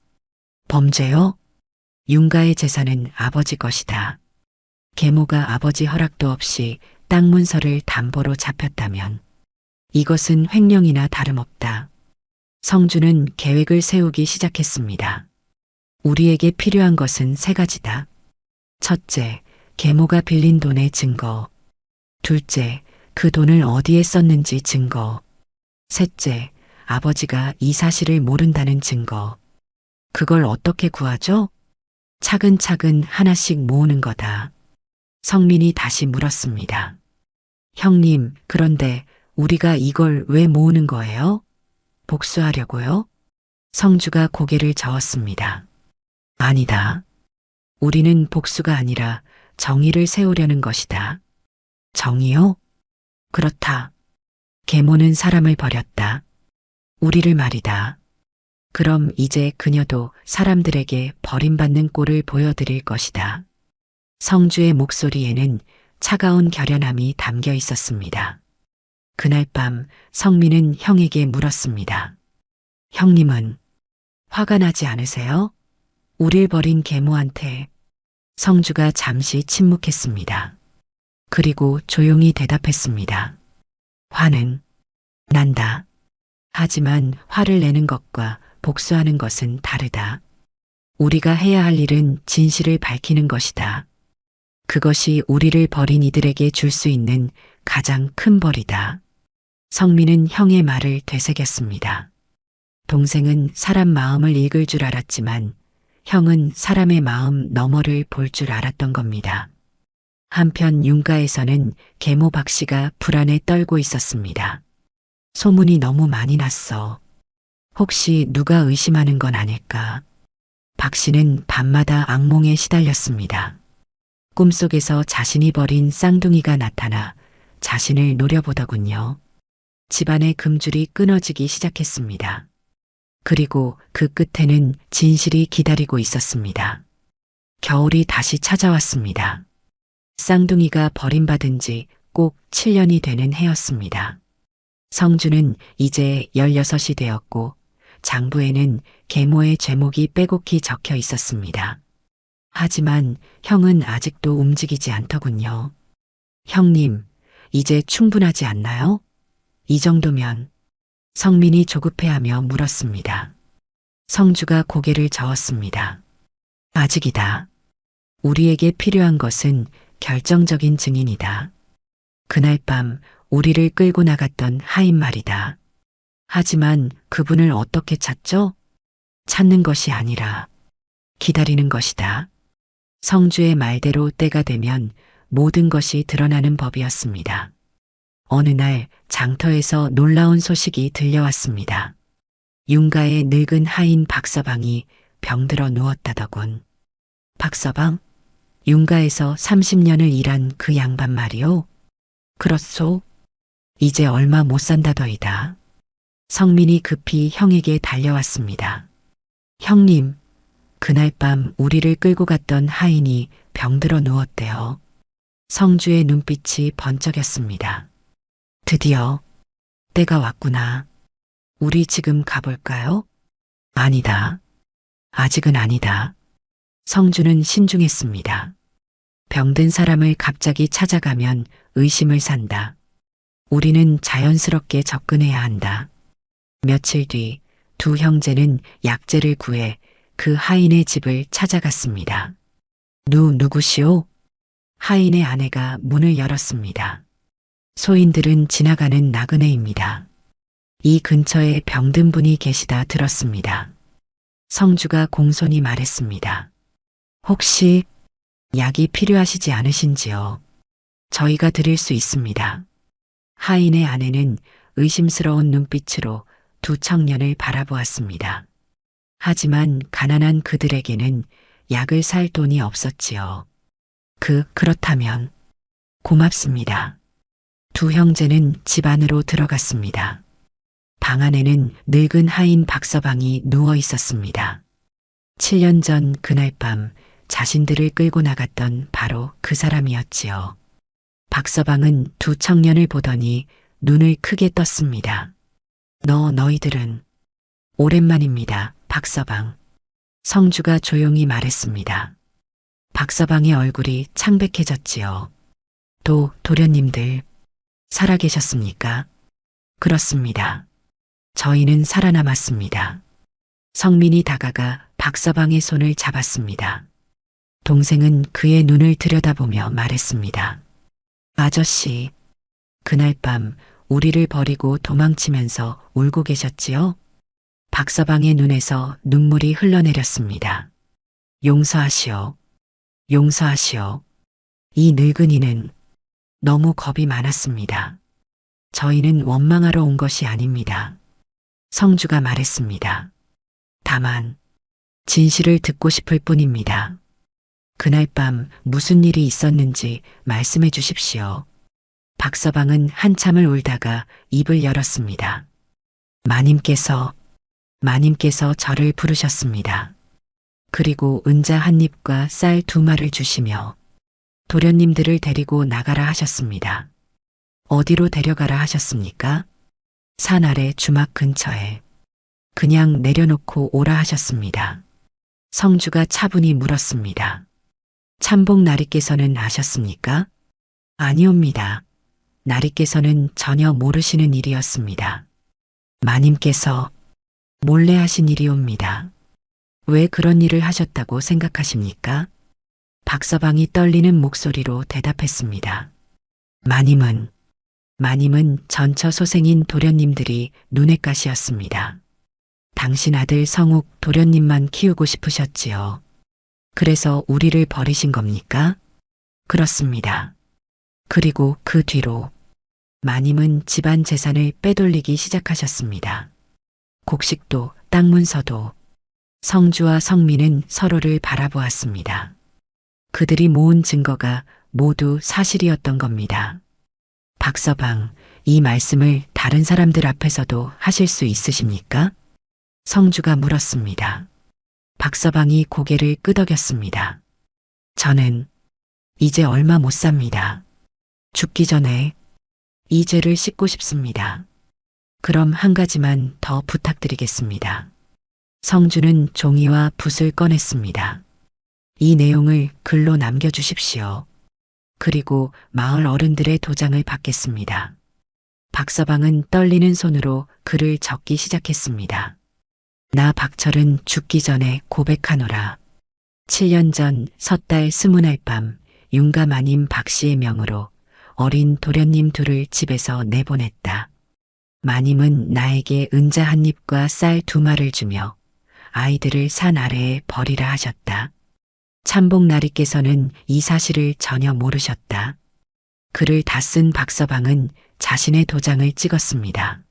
범죄요? 윤가의 재산은 아버지 것이다. 계모가 아버지 허락도 없이 땅 문서를 담보로 잡혔다면 이것은 횡령이나 다름없다. 성주는 계획을 세우기 시작했습니다. 우리에게 필요한 것은 세 가지다. 첫째, 계모가 빌린 돈의 증거. 둘째, 그 돈을 어디에 썼는지 증거. 셋째, 아버지가 이 사실을 모른다는 증거. 그걸 어떻게 구하죠? 차근차근 하나씩 모으는 거다. 성민이 다시 물었습니다. 형님, 그런데 우리가 이걸 왜 모으는 거예요? 복수하려고요? 성주가 고개를 저었습니다. 아니다. 우리는 복수가 아니라 정의를 세우려는 것이다. 정의요? 그렇다. 계모는 사람을 버렸다. 우리를 말이다. 그럼 이제 그녀도 사람들에게 버림받는 꼴을 보여드릴 것이다. 성주의 목소리에는 차가운 결연함이 담겨 있었습니다. 그날 밤 성민은 형에게 물었습니다. 형님은 화가 나지 않으세요? 우릴 버린 계모한테. 성주가 잠시 침묵했습니다. 그리고 조용히 대답했습니다. 화는 난다. 하지만 화를 내는 것과 복수하는 것은 다르다. 우리가 해야 할 일은 진실을 밝히는 것이다. 그것이 우리를 버린 이들에게 줄 수 있는 가장 큰 벌이다. 성민은 형의 말을 되새겼습니다. 동생은 사람 마음을 읽을 줄 알았지만 형은 사람의 마음 너머를 볼 줄 알았던 겁니다. 한편 윤가에서는 계모 박 씨가 불안에 떨고 있었습니다. 소문이 너무 많이 났어. 혹시 누가 의심하는 건 아닐까? 박 씨는 밤마다 악몽에 시달렸습니다. 꿈속에서 자신이 버린 쌍둥이가 나타나 자신을 노려보더군요. 집안의 금줄이 끊어지기 시작했습니다. 그리고 그 끝에는 진실이 기다리고 있었습니다. 겨울이 다시 찾아왔습니다. 쌍둥이가 버림받은 지 꼭 7년이 되는 해였습니다. 성주는 이제 16이 되었고 장부에는 계모의 제목이 빼곡히 적혀 있었습니다. 하지만 형은 아직도 움직이지 않더군요. 형님, 이제 충분하지 않나요? 이 정도면 성민이 조급해하며 물었습니다. 성주가 고개를 저었습니다. 아직이다. 우리에게 필요한 것은 결정적인 증인이다. 그날 밤 우리를 끌고 나갔던 하인 말이다. 하지만 그분을 어떻게 찾죠? 찾는 것이 아니라 기다리는 것이다. 성주의 말대로 때가 되면 모든 것이 드러나는 법이었습니다. 어느 날 장터에서 놀라운 소식이 들려왔습니다. 윤가의 늙은 하인 박서방이 병들어 누웠다더군. 박서방? 윤가에서 30년을 일한 그 양반 말이오? 그렇소? 이제 얼마 못 산다더이다. 성민이 급히 형에게 달려왔습니다. 형님, 그날 밤 우리를 끌고 갔던 하인이 병들어 누웠대요. 성주의 눈빛이 번쩍였습니다. 드디어 때가 왔구나. 우리 지금 가볼까요? 아니다. 아직은 아니다. 성주는 신중했습니다. 병든 사람을 갑자기 찾아가면 의심을 산다. 우리는 자연스럽게 접근해야 한다. 며칠 뒤 두 형제는 약재를 구해 그 하인의 집을 찾아갔습니다. 누구시오? 하인의 아내가 문을 열었습니다. 소인들은 지나가는 나그네입니다. 이 근처에 병든 분이 계시다 들었습니다. 성주가 공손히 말했습니다. 혹시 약이 필요하시지 않으신지요? 저희가 드릴 수 있습니다. 하인의 아내는 의심스러운 눈빛으로 두 청년을 바라보았습니다. 하지만 가난한 그들에게는 약을 살 돈이 없었지요. 그렇다면 고맙습니다. 두 형제는 집 안으로 들어갔습니다. 방 안에는 늙은 하인 박서방이 누워 있었습니다. 7년 전 그날 밤 자신들을 끌고 나갔던 바로 그 사람이었지요. 박서방은 두 청년을 보더니 눈을 크게 떴습니다. 너희들은? 오랜만입니다, 박서방. 성주가 조용히 말했습니다. 박서방의 얼굴이 창백해졌지요. 도련님들, 살아계셨습니까? 그렇습니다. 저희는 살아남았습니다. 성민이 다가가 박서방의 손을 잡았습니다. 동생은 그의 눈을 들여다보며 말했습니다. 아저씨, 그날 밤 우리를 버리고 도망치면서 울고 계셨지요? 박서방의 눈에서 눈물이 흘러내렸습니다. 용서하시오. 용서하시오. 이 늙은이는 너무 겁이 많았습니다. 저희는 원망하러 온 것이 아닙니다. 성주가 말했습니다. 다만 진실을 듣고 싶을 뿐입니다. 그날 밤 무슨 일이 있었는지 말씀해 주십시오. 박서방은 한참을 울다가 입을 열었습니다. 마님께서 저를 부르셨습니다. 그리고 은자 한 입과 쌀 2마리를 주시며 도련님들을 데리고 나가라 하셨습니다. 어디로 데려가라 하셨습니까? 산 아래 주막 근처에. 그냥 내려놓고 오라 하셨습니다. 성주가 차분히 물었습니다. 참복 나리께서는 아셨습니까? 아니옵니다. 나리께서는 전혀 모르시는 일이었습니다. 마님께서 몰래 하신 일이옵니다. 왜 그런 일을 하셨다고 생각하십니까? 박서방이 떨리는 목소리로 대답했습니다. 마님은 마님은 전처 소생인 도련님들이 눈엣 가시였습니다. 당신 아들 성욱 도련님만 키우고 싶으셨지요. 그래서 우리를 버리신 겁니까? 그렇습니다. 그리고 그 뒤로 마님은 집안 재산을 빼돌리기 시작하셨습니다. 곡식도 땅 문서도. 성주와 성민은 서로를 바라보았습니다. 그들이 모은 증거가 모두 사실이었던 겁니다. 박서방, 이 말씀을 다른 사람들 앞에서도 하실 수 있으십니까? 성주가 물었습니다. 박서방이 고개를 끄덕였습니다. 저는 이제 얼마 못 삽니다. 죽기 전에 이 죄를 씻고 싶습니다. 그럼 한 가지만 더 부탁드리겠습니다. 성주는 종이와 붓을 꺼냈습니다. 이 내용을 글로 남겨주십시오. 그리고 마을 어른들의 도장을 받겠습니다. 박서방은 떨리는 손으로 글을 적기 시작했습니다. 나 박철은 죽기 전에 고백하노라. 7년 전 섣달 20날 밤 윤가 마님 박씨의 명으로 어린 도련님 둘을 집에서 내보냈다. 마님은 나에게 은자 한 입과 쌀 2마를 주며 아이들을 산 아래에 버리라 하셨다. 참복나리께서는 이 사실을 전혀 모르셨다. 글을 다 쓴 박서방은 자신의 도장을 찍었습니다.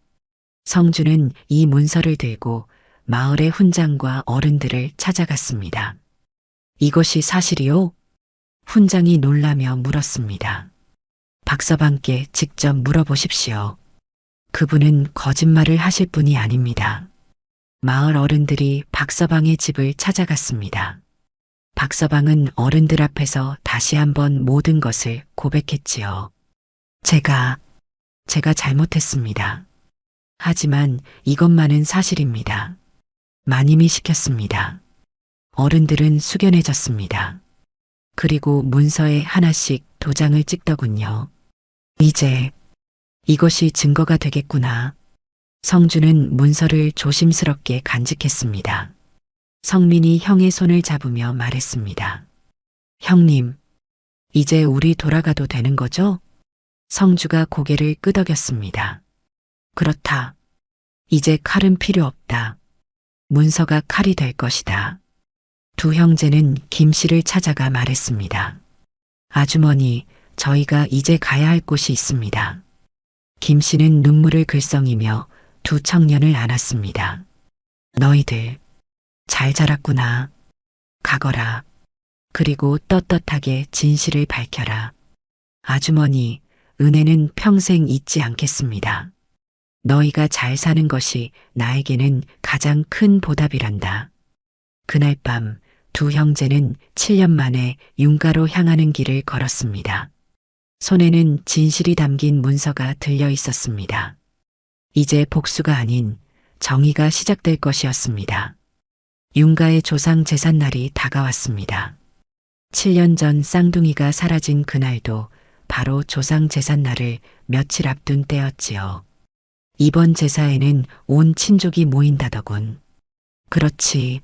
성주는 이 문서를 들고 마을의 훈장과 어른들을 찾아갔습니다. 이것이 사실이요? 훈장이 놀라며 물었습니다. 박서방께 직접 물어보십시오. 그분은 거짓말을 하실 분이 아닙니다. 마을 어른들이 박서방의 집을 찾아갔습니다. 박서방은 어른들 앞에서 다시 한번 모든 것을 고백했지요. 제가 잘못했습니다. 하지만 이것만은 사실입니다. 마님이 시켰습니다. 어른들은 숙연해졌습니다. 그리고 문서에 하나씩 도장을 찍더군요. 이제 이것이 증거가 되겠구나. 성주는 문서를 조심스럽게 간직했습니다. 성민이 형의 손을 잡으며 말했습니다. 형님, 이제 우리 돌아가도 되는 거죠? 성주가 고개를 끄덕였습니다. 그렇다. 이제 칼은 필요 없다. 문서가 칼이 될 것이다. 두 형제는 김 씨를 찾아가 말했습니다. 아주머니, 저희가 이제 가야 할 곳이 있습니다. 김 씨는 눈물을 글썽이며 두 청년을 안았습니다. 너희들 잘 자랐구나. 가거라. 그리고 떳떳하게 진실을 밝혀라. 아주머니, 은혜는 평생 잊지 않겠습니다. 너희가 잘 사는 것이 나에게는 가장 큰 보답이란다. 그날 밤 두 형제는 7년 만에 윤가로 향하는 길을 걸었습니다. 손에는 진실이 담긴 문서가 들려 있었습니다. 이제 복수가 아닌 정의가 시작될 것이었습니다. 윤가의 조상 제삿날이 다가왔습니다. 7년 전 쌍둥이가 사라진 그날도 바로 조상 제삿날을 며칠 앞둔 때였지요. 이번 제사에는 온 친족이 모인다더군. 그렇지.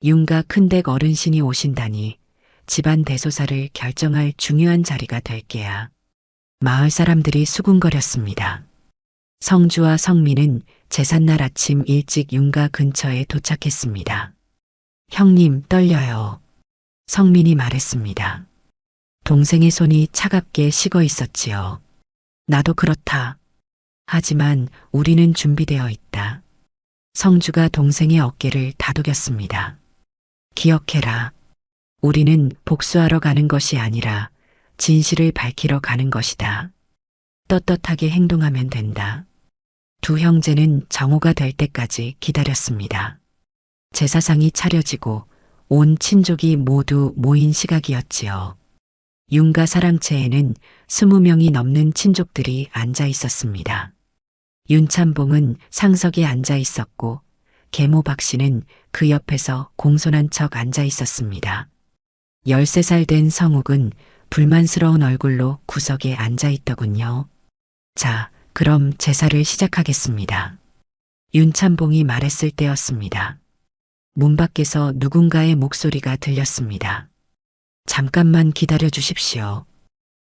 윤가 큰댁 어른신이 오신다니 집안 대소사를 결정할 중요한 자리가 될 게야. 마을 사람들이 수군거렸습니다. 성주와 성민은 제삿날 아침 일찍 윤가 근처에 도착했습니다. 형님, 떨려요. 성민이 말했습니다. 동생의 손이 차갑게 식어 있었지요. 나도 그렇다. 하지만 우리는 준비되어 있다. 성주가 동생의 어깨를 다독였습니다. 기억해라. 우리는 복수하러 가는 것이 아니라 진실을 밝히러 가는 것이다. 떳떳하게 행동하면 된다. 두 형제는 정오가 될 때까지 기다렸습니다. 제사상이 차려지고 온 친족이 모두 모인 시각이었지요. 윤가 사랑채에는 20명이 넘는 친족들이 앉아 있었습니다. 윤참봉은 상석에 앉아 있었고 계모 박씨는 그 옆에서 공손한 척 앉아 있었습니다. 13살 된 성욱은 불만스러운 얼굴로 구석에 앉아 있더군요. 자, 그럼 제사를 시작하겠습니다. 윤참봉이 말했을 때였습니다. 문 밖에서 누군가의 목소리가 들렸습니다. 잠깐만 기다려 주십시오.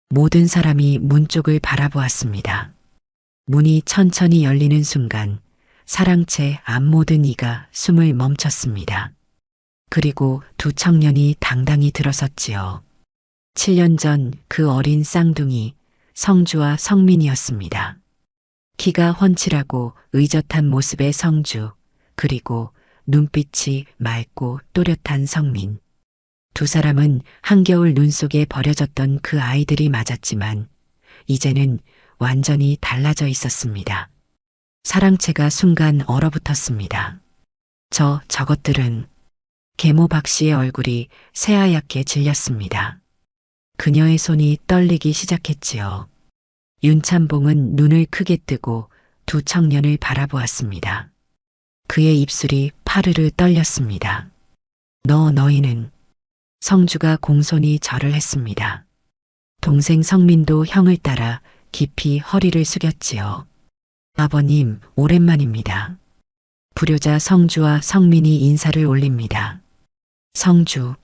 모든 사람이 문 쪽을 바라보았습니다. 문이 천천히 열리는 순간 사랑채 앞 모든 이가 숨을 멈췄습니다. 그리고 두 청년이 당당히 들어섰지요. 7년 전 그 어린 쌍둥이 성주와 성민이었습니다. 키가 훤칠하고 의젓한 모습의 성주, 그리고 눈빛이 맑고 또렷한 성민. 두 사람은 한겨울 눈 속에 버려졌던 그 아이들이 맞았지만 이제는 완전히 달라져 있었습니다. 사랑채가 순간 얼어붙었습니다. 저것들은 계모 박 씨의 얼굴이 새하얗게 질렸습니다. 그녀의 손이 떨리기 시작했지요. 윤찬봉은 눈을 크게 뜨고 두 청년을 바라보았습니다. 그의 입술이 파르르 떨렸습니다. 너희는. 성주가 공손히 절을 했습니다. 동생 성민도 형을 따라 깊이 허리를 숙였지요. 아버님, 오랜만입니다. 불효자 성주와 성민이 인사를 올립니다. 성주,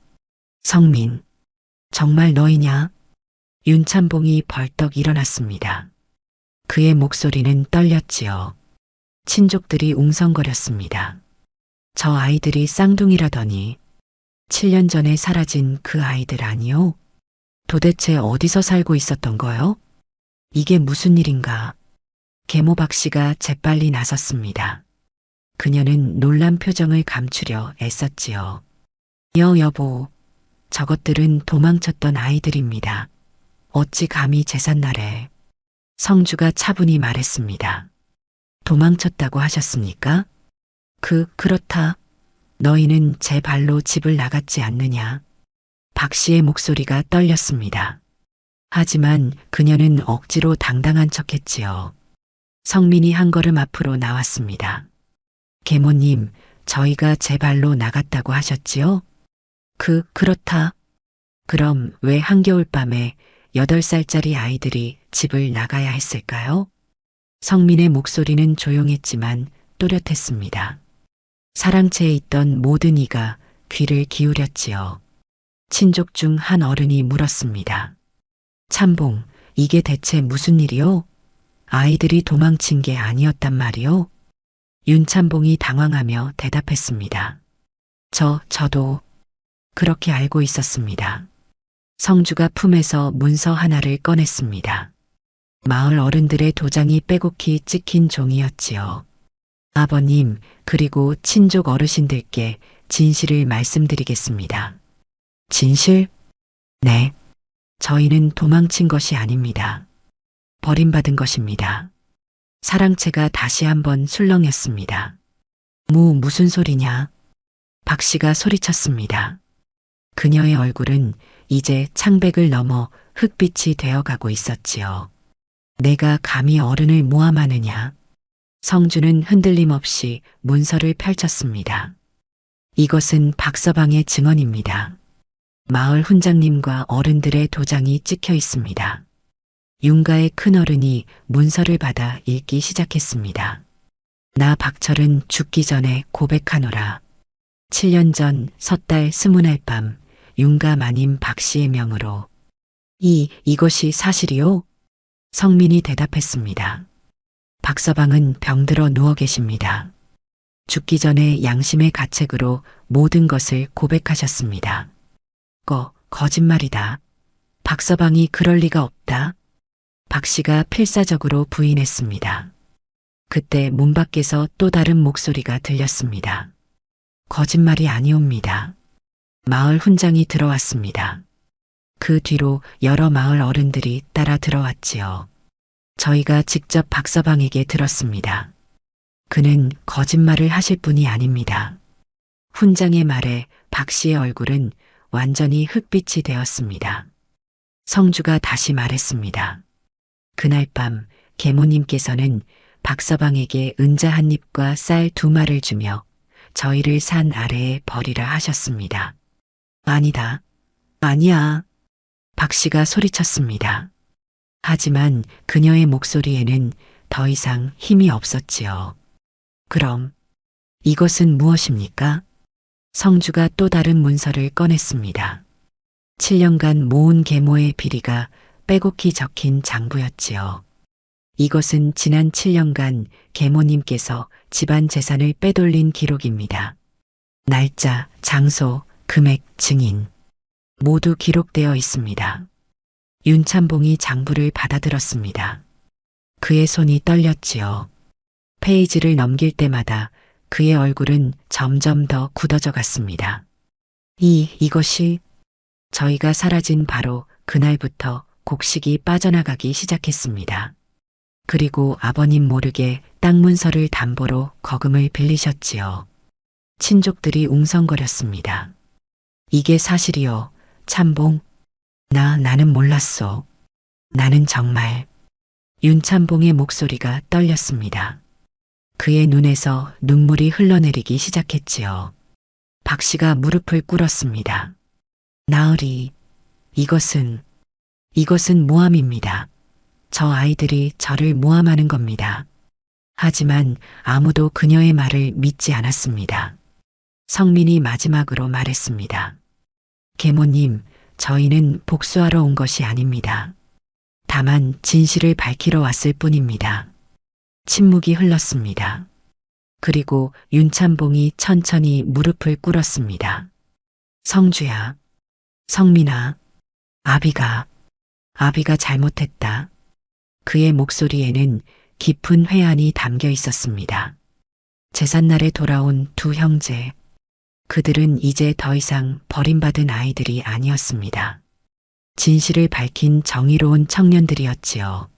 성민, 정말 너희냐? 윤찬봉이 벌떡 일어났습니다. 그의 목소리는 떨렸지요. 친족들이 웅성거렸습니다. 저 아이들이 쌍둥이라더니 7년 전에 사라진 그 아이들 아니요? 도대체 어디서 살고 있었던 거요? 이게 무슨 일인가? 계모 박 씨가 재빨리 나섰습니다. 그녀는 놀란 표정을 감추려 애썼지요. 여보, 저것들은 도망쳤던 아이들입니다. 어찌 감히 제삿날에. 성주가 차분히 말했습니다. 도망쳤다고 하셨습니까? 그렇다. 너희는 제 발로 집을 나갔지 않느냐. 박 씨의 목소리가 떨렸습니다. 하지만 그녀는 억지로 당당한 척했지요. 성민이 한 걸음 앞으로 나왔습니다. 계모님, 저희가 제 발로 나갔다고 하셨지요? 그렇다. 그럼 왜 한겨울밤에 8살짜리 아이들이 집을 나가야 했을까요? 성민의 목소리는 조용했지만 또렷했습니다. 사랑채에 있던 모든 이가 귀를 기울였지요. 친족 중 한 어른이 물었습니다. 찬봉, 이게 대체 무슨 일이요? 아이들이 도망친 게 아니었단 말이요? 윤찬봉이 당황하며 대답했습니다. 저도 그렇게 알고 있었습니다. 성주가 품에서 문서 하나를 꺼냈습니다. 마을 어른들의 도장이 빼곡히 찍힌 종이었지요. 아버님, 그리고 친족 어르신들께 진실을 말씀드리겠습니다. 진실? 네. 저희는 도망친 것이 아닙니다. 버림받은 것입니다. 사랑채가 다시 한번 술렁였습니다. 무슨 소리냐? 박 씨가 소리쳤습니다. 그녀의 얼굴은 이제 창백을 넘어 흑빛이 되어가고 있었지요. 내가 감히 어른을 모함하느냐? 성주는 흔들림 없이 문서를 펼쳤습니다. 이것은 박서방의 증언입니다. 마을 훈장님과 어른들의 도장이 찍혀 있습니다. 윤가의 큰어른이 문서를 받아 읽기 시작했습니다. 나 박철은 죽기 전에 고백하노라. 7년 전 섣달 20날 밤 윤가 마님 박 씨의 명으로. 이것이 사실이요? 성민이 대답했습니다. 박서방은 병들어 누워 계십니다. 죽기 전에 양심의 가책으로 모든 것을 고백하셨습니다. 거짓말이다. 박서방이 그럴 리가 없다. 박 씨가 필사적으로 부인했습니다. 그때 문 밖에서 또 다른 목소리가 들렸습니다. 거짓말이 아니옵니다. 마을 훈장이 들어왔습니다. 그 뒤로 여러 마을 어른들이 따라 들어왔지요. 저희가 직접 박서방에게 들었습니다. 그는 거짓말을 하실 분이 아닙니다. 훈장의 말에 박 씨의 얼굴은 완전히 흑빛이 되었습니다. 성주가 다시 말했습니다. 그날 밤 계모님께서는 박서방에게 은자 한 입과 쌀 2마를 주며 저희를 산 아래에 버리라 하셨습니다. 아니다. 아니야. 박 씨가 소리쳤습니다. 하지만 그녀의 목소리에는 더 이상 힘이 없었지요. 그럼 이것은 무엇입니까? 성주가 또 다른 문서를 꺼냈습니다. 7년간 모은 계모의 비리가 빼곡히 적힌 장부였지요. 이것은 지난 7년간 계모님께서 집안 재산을 빼돌린 기록입니다. 날짜, 장소, 금액, 증인 모두 기록되어 있습니다. 윤찬봉이 장부를 받아들었습니다. 그의 손이 떨렸지요. 페이지를 넘길 때마다 그의 얼굴은 점점 더 굳어져 갔습니다. 이것이 저희가 사라진 바로 그날부터 곡식이 빠져나가기 시작했습니다. 그리고 아버님 모르게 땅 문서를 담보로 거금을 빌리셨지요. 친족들이 웅성거렸습니다. 이게 사실이요, 찬봉. 나는 몰랐어. 나는 정말. 윤찬봉의 목소리가 떨렸습니다. 그의 눈에서 눈물이 흘러내리기 시작했지요. 박 씨가 무릎을 꿇었습니다. 나으리, 이것은 모함입니다. 저 아이들이 저를 모함하는 겁니다. 하지만 아무도 그녀의 말을 믿지 않았습니다. 성민이 마지막으로 말했습니다. 계모님, 저희는 복수하러 온 것이 아닙니다. 다만 진실을 밝히러 왔을 뿐입니다. 침묵이 흘렀습니다. 그리고 윤찬봉이 천천히 무릎을 꿇었습니다. 성주야, 성민아, 아비가 잘못했다. 그의 목소리에는 깊은 회한이 담겨 있었습니다. 제삿날에 돌아온 두 형제. 그들은 이제 더 이상 버림받은 아이들이 아니었습니다. 진실을 밝힌 정의로운 청년들이었지요.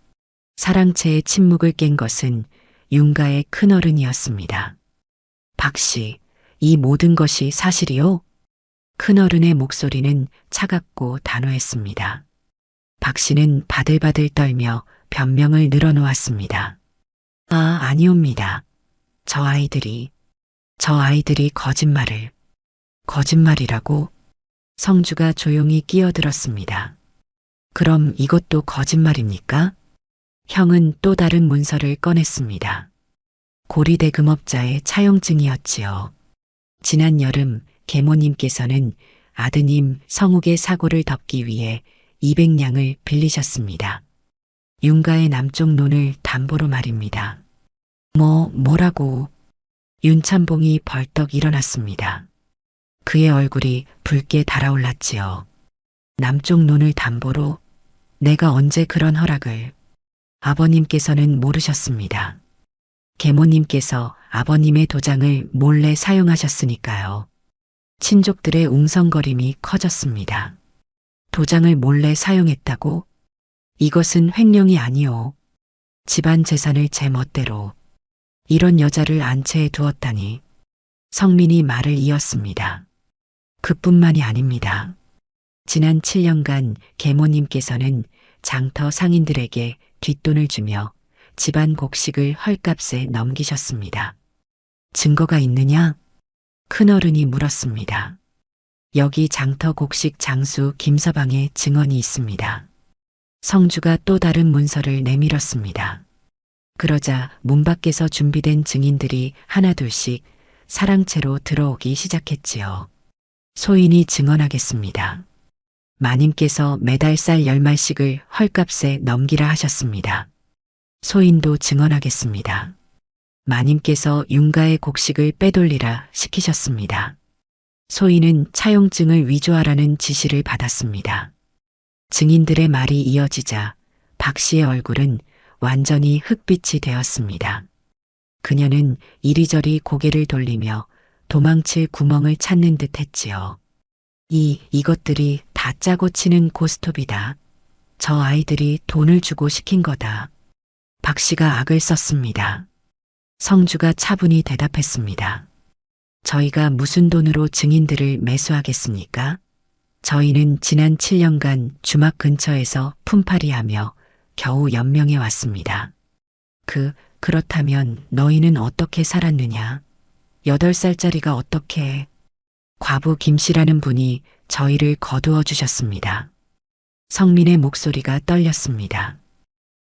사랑채의 침묵을 깬 것은 윤가의 큰어른이었습니다. 박 씨, 이 모든 것이 사실이요? 큰어른의 목소리는 차갑고 단호했습니다. 박 씨는 바들바들 떨며 변명을 늘어놓았습니다. 아니옵니다. 저 아이들이 거짓말이라고? 성주가 조용히 끼어들었습니다. 그럼 이것도 거짓말입니까? 형은 또 다른 문서를 꺼냈습니다. 고리대금업자의 차용증이었지요. 지난 여름 계모님께서는 아드님 성욱의 사고를 덮기 위해 200냥을 빌리셨습니다. 윤가의 남쪽 논을 담보로 말입니다. 뭐라고? 윤찬봉이 벌떡 일어났습니다. 그의 얼굴이 붉게 달아올랐지요. 남쪽 논을 담보로? 내가 언제 그런 허락을? 아버님께서는 모르셨습니다. 계모님께서 아버님의 도장을 몰래 사용하셨으니까요. 친족들의 웅성거림이 커졌습니다. 도장을 몰래 사용했다고? 이것은 횡령이 아니오. 집안 재산을 제 멋대로. 이런 여자를 안채해 두었다니. 성민이 말을 이었습니다. 그뿐만이 아닙니다. 지난 7년간 계모님께서는 장터 상인들에게 뒷돈을 주며 집안 곡식을 헐값에 넘기셨습니다. 증거가 있느냐? 큰어른이 물었습니다. 여기 장터 곡식 장수 김서방의 증언이 있습니다. 성주가 또 다른 문서를 내밀었습니다. 그러자 문 밖에서 준비된 증인들이 하나둘씩 사랑채로 들어오기 시작했지요. 소인이 증언하겠습니다. 마님께서 매달 쌀 10말씩을 헐값에 넘기라 하셨습니다. 소인도 증언하겠습니다. 마님께서 윤가의 곡식을 빼돌리라 시키셨습니다. 소인은 차용증을 위조하라는 지시를 받았습니다. 증인들의 말이 이어지자 박 씨의 얼굴은 완전히 흑빛이 되었습니다. 그녀는 이리저리 고개를 돌리며 도망칠 구멍을 찾는 듯 했지요. 이것들이 다 짜고 치는 고스톱이다. 저 아이들이 돈을 주고 시킨 거다. 박 씨가 악을 썼습니다. 성주가 차분히 대답했습니다. 저희가 무슨 돈으로 증인들을 매수하겠습니까? 저희는 지난 7년간 주막 근처에서 품팔이하며 겨우 연명해 왔습니다. 그렇다면 너희는 어떻게 살았느냐? 8살짜리가 어떻게? 과부 김씨라는 분이 저희를 거두어 주셨습니다. 성민의 목소리가 떨렸습니다.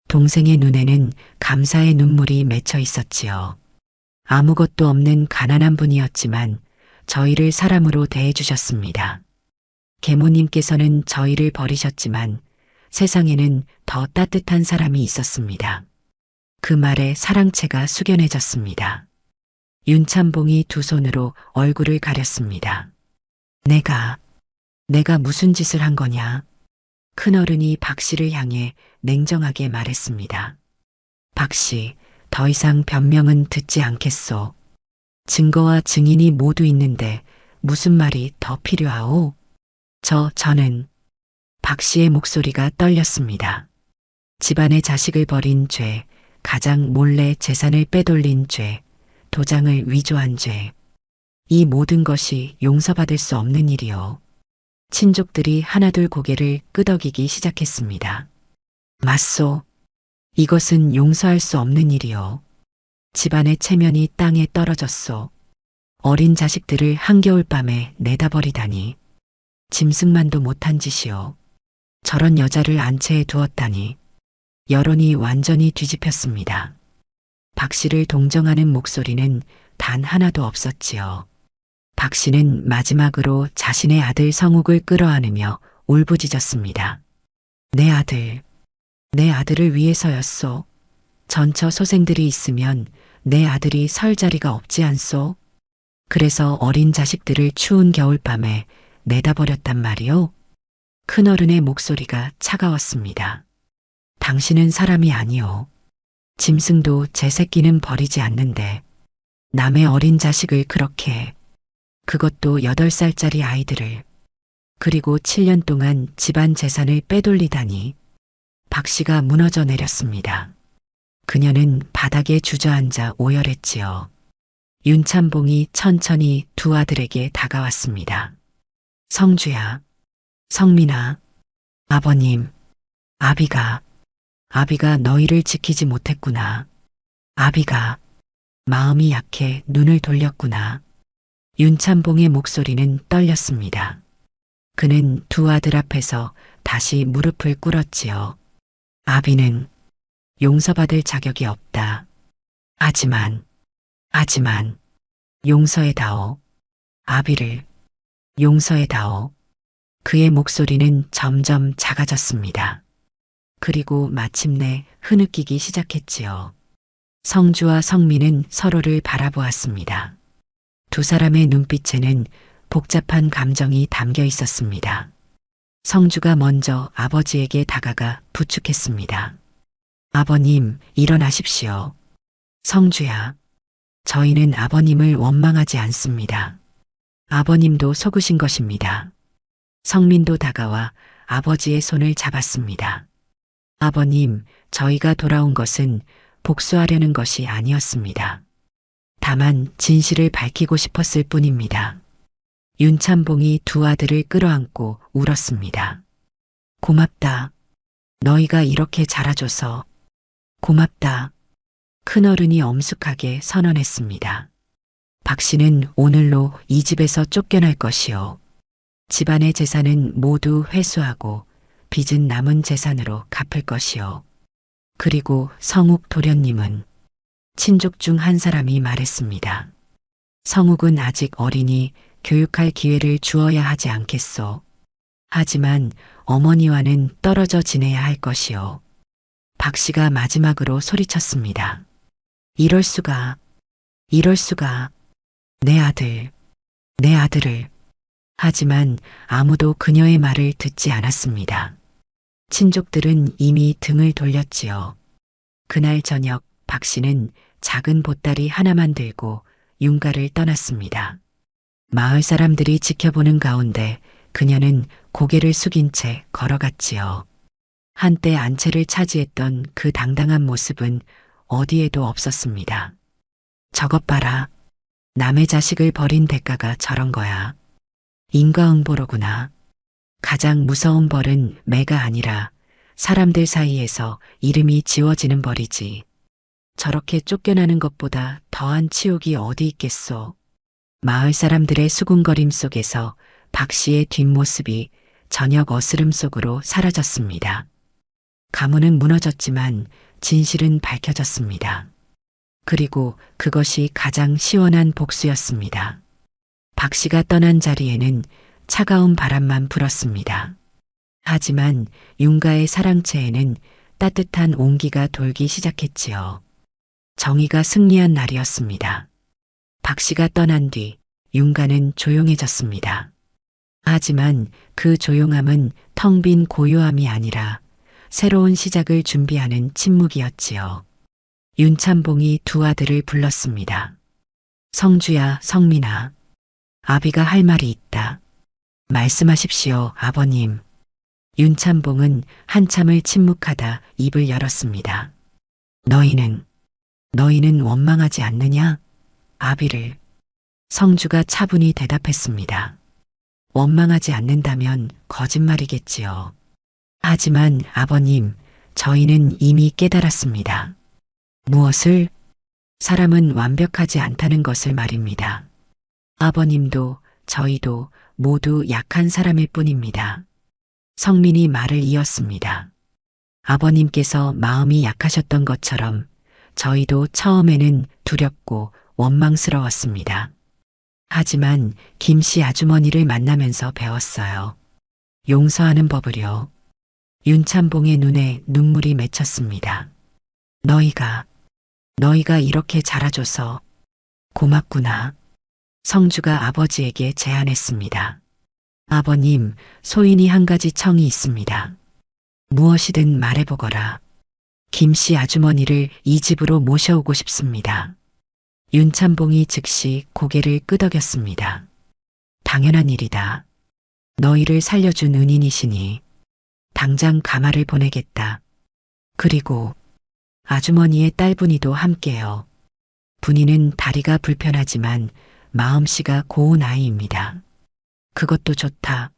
동생의 눈에는 감사의 눈물이 맺혀 있었지요. 아무것도 없는 가난한 분이었지만 저희를 사람으로 대해주셨습니다. 계모님께서는 저희를 버리셨지만 세상에는 더 따뜻한 사람이 있었습니다. 그 말에 사랑채가 숙연해졌습니다. 윤참봉이 두 손으로 얼굴을 가렸습니다. 내가 무슨 짓을 한 거냐? 큰어른이 박 씨를 향해 냉정하게 말했습니다. 박 씨, 더 이상 변명은 듣지 않겠소. 증거와 증인이 모두 있는데 무슨 말이 더 필요하오? 저는 박 씨의 목소리가 떨렸습니다. 집안의 자식을 버린 죄, 가장 몰래 재산을 빼돌린 죄, 도장을 위조한 죄. 이 모든 것이 용서받을 수 없는 일이요. 친족들이 하나둘 고개를 끄덕이기 시작했습니다. 맞소. 이것은 용서할 수 없는 일이요. 집안의 체면이 땅에 떨어졌소. 어린 자식들을 한겨울밤에 내다버리다니. 짐승만도 못한 짓이요. 저런 여자를 안채에 두었다니. 여론이 완전히 뒤집혔습니다. 박 씨를 동정하는 목소리는 단 하나도 없었지요. 박 씨는 마지막으로 자신의 아들 성욱을 끌어안으며 울부짖었습니다. 내 아들을 위해서였소. 전처 소생들이 있으면 내 아들이 설 자리가 없지 않소. 그래서 어린 자식들을 추운 겨울밤에 내다버렸단 말이오. 큰어른의 목소리가 차가웠습니다. 당신은 사람이 아니오. 짐승도 제 새끼는 버리지 않는데 남의 어린 자식을 그렇게, 그것도 8살짜리 아이들을, 그리고 7년 동안 집안 재산을 빼돌리다니. 박 씨가 무너져 내렸습니다. 그녀는 바닥에 주저앉아 오열했지요. 윤참봉이 천천히 두 아들에게 다가왔습니다. 성주야, 성민아, 아버님, 아비가 너희를 지키지 못했구나. 아비가 마음이 약해 눈을 돌렸구나. 윤참봉의 목소리는 떨렸습니다. 그는 두 아들 앞에서 다시 무릎을 꿇었지요. 아비는 용서받을 자격이 없다. 하지만 용서해다오. 아비를 용서해다오. 그의 목소리는 점점 작아졌습니다. 그리고 마침내 흐느끼기 시작했지요. 성주와 성민은 서로를 바라보았습니다. 두 사람의 눈빛에는 복잡한 감정이 담겨 있었습니다. 성주가 먼저 아버지에게 다가가 부축했습니다. 아버님, 일어나십시오. 성주야, 저희는 아버님을 원망하지 않습니다. 아버님도 속으신 것입니다. 성민도 다가와 아버지의 손을 잡았습니다. 아버님, 저희가 돌아온 것은 복수하려는 것이 아니었습니다. 다만 진실을 밝히고 싶었을 뿐입니다. 윤참봉이 두 아들을 끌어안고 울었습니다. 고맙다. 너희가 이렇게 자라줘서 고맙다. 큰어른이 엄숙하게 선언했습니다. 박 씨는 오늘로 이 집에서 쫓겨날 것이요. 집안의 재산은 모두 회수하고 빚은 남은 재산으로 갚을 것이요. 그리고 성욱 도련님은, 친족 중 한 사람이 말했습니다. 성욱은 아직 어리니 교육할 기회를 주어야 하지 않겠소. 하지만 어머니와는 떨어져 지내야 할 것이요. 박 씨가 마지막으로 소리쳤습니다. 이럴 수가. 내 아들을. 하지만 아무도 그녀의 말을 듣지 않았습니다. 친족들은 이미 등을 돌렸지요. 그날 저녁 박 씨는 작은 보따리 하나만 들고 윤가를 떠났습니다. 마을 사람들이 지켜보는 가운데 그녀는 고개를 숙인 채 걸어갔지요. 한때 안채를 차지했던 그 당당한 모습은 어디에도 없었습니다. 저것 봐라. 남의 자식을 버린 대가가 저런 거야. 인과응보로구나. 가장 무서운 벌은 매가 아니라 사람들 사이에서 이름이 지워지는 벌이지. 저렇게 쫓겨나는 것보다 더한 치욕이 어디 있겠소. 마을 사람들의 수군거림 속에서 박 씨의 뒷모습이 저녁 어스름 속으로 사라졌습니다. 가문은 무너졌지만 진실은 밝혀졌습니다. 그리고 그것이 가장 시원한 복수였습니다. 박 씨가 떠난 자리에는 차가운 바람만 불었습니다. 하지만 윤가의 사랑채에는 따뜻한 온기가 돌기 시작했지요. 정의가 승리한 날이었습니다. 박 씨가 떠난 뒤 윤가는 조용해졌습니다. 하지만 그 조용함은 텅 빈 고요함이 아니라 새로운 시작을 준비하는 침묵이었지요. 윤참봉이 두 아들을 불렀습니다. 성주야, 성민아. 아비가 할 말이 있다. 말씀하십시오, 아버님. 윤참봉은 한참을 침묵하다 입을 열었습니다. 너희는 원망하지 않느냐? 아비를. 성주가 차분히 대답했습니다. 원망하지 않는다면 거짓말이겠지요. 하지만 아버님, 저희는 이미 깨달았습니다. 무엇을? 사람은 완벽하지 않다는 것을 말입니다. 아버님도 저희도 모두 약한 사람일 뿐입니다. 성민이 말을 이었습니다. 아버님께서 마음이 약하셨던 것처럼 저희도 처음에는 두렵고 원망스러웠습니다. 하지만 김씨 아주머니를 만나면서 배웠어요. 용서하는 법을요. 윤참봉의 눈에 눈물이 맺혔습니다. 너희가 이렇게 자라줘서 고맙구나. 성주가 아버지에게 제안했습니다. 아버님, 소인이 한 가지 청이 있습니다. 무엇이든 말해보거라. 김씨 아주머니를 이 집으로 모셔오고 싶습니다. 윤참봉이 즉시 고개를 끄덕였습니다. 당연한 일이다. 너희를 살려준 은인이시니 당장 가마를 보내겠다. 그리고 아주머니의 딸분이도 함께요. 분이는 다리가 불편하지만 마음씨가 고운 아이입니다. 그것도 좋다.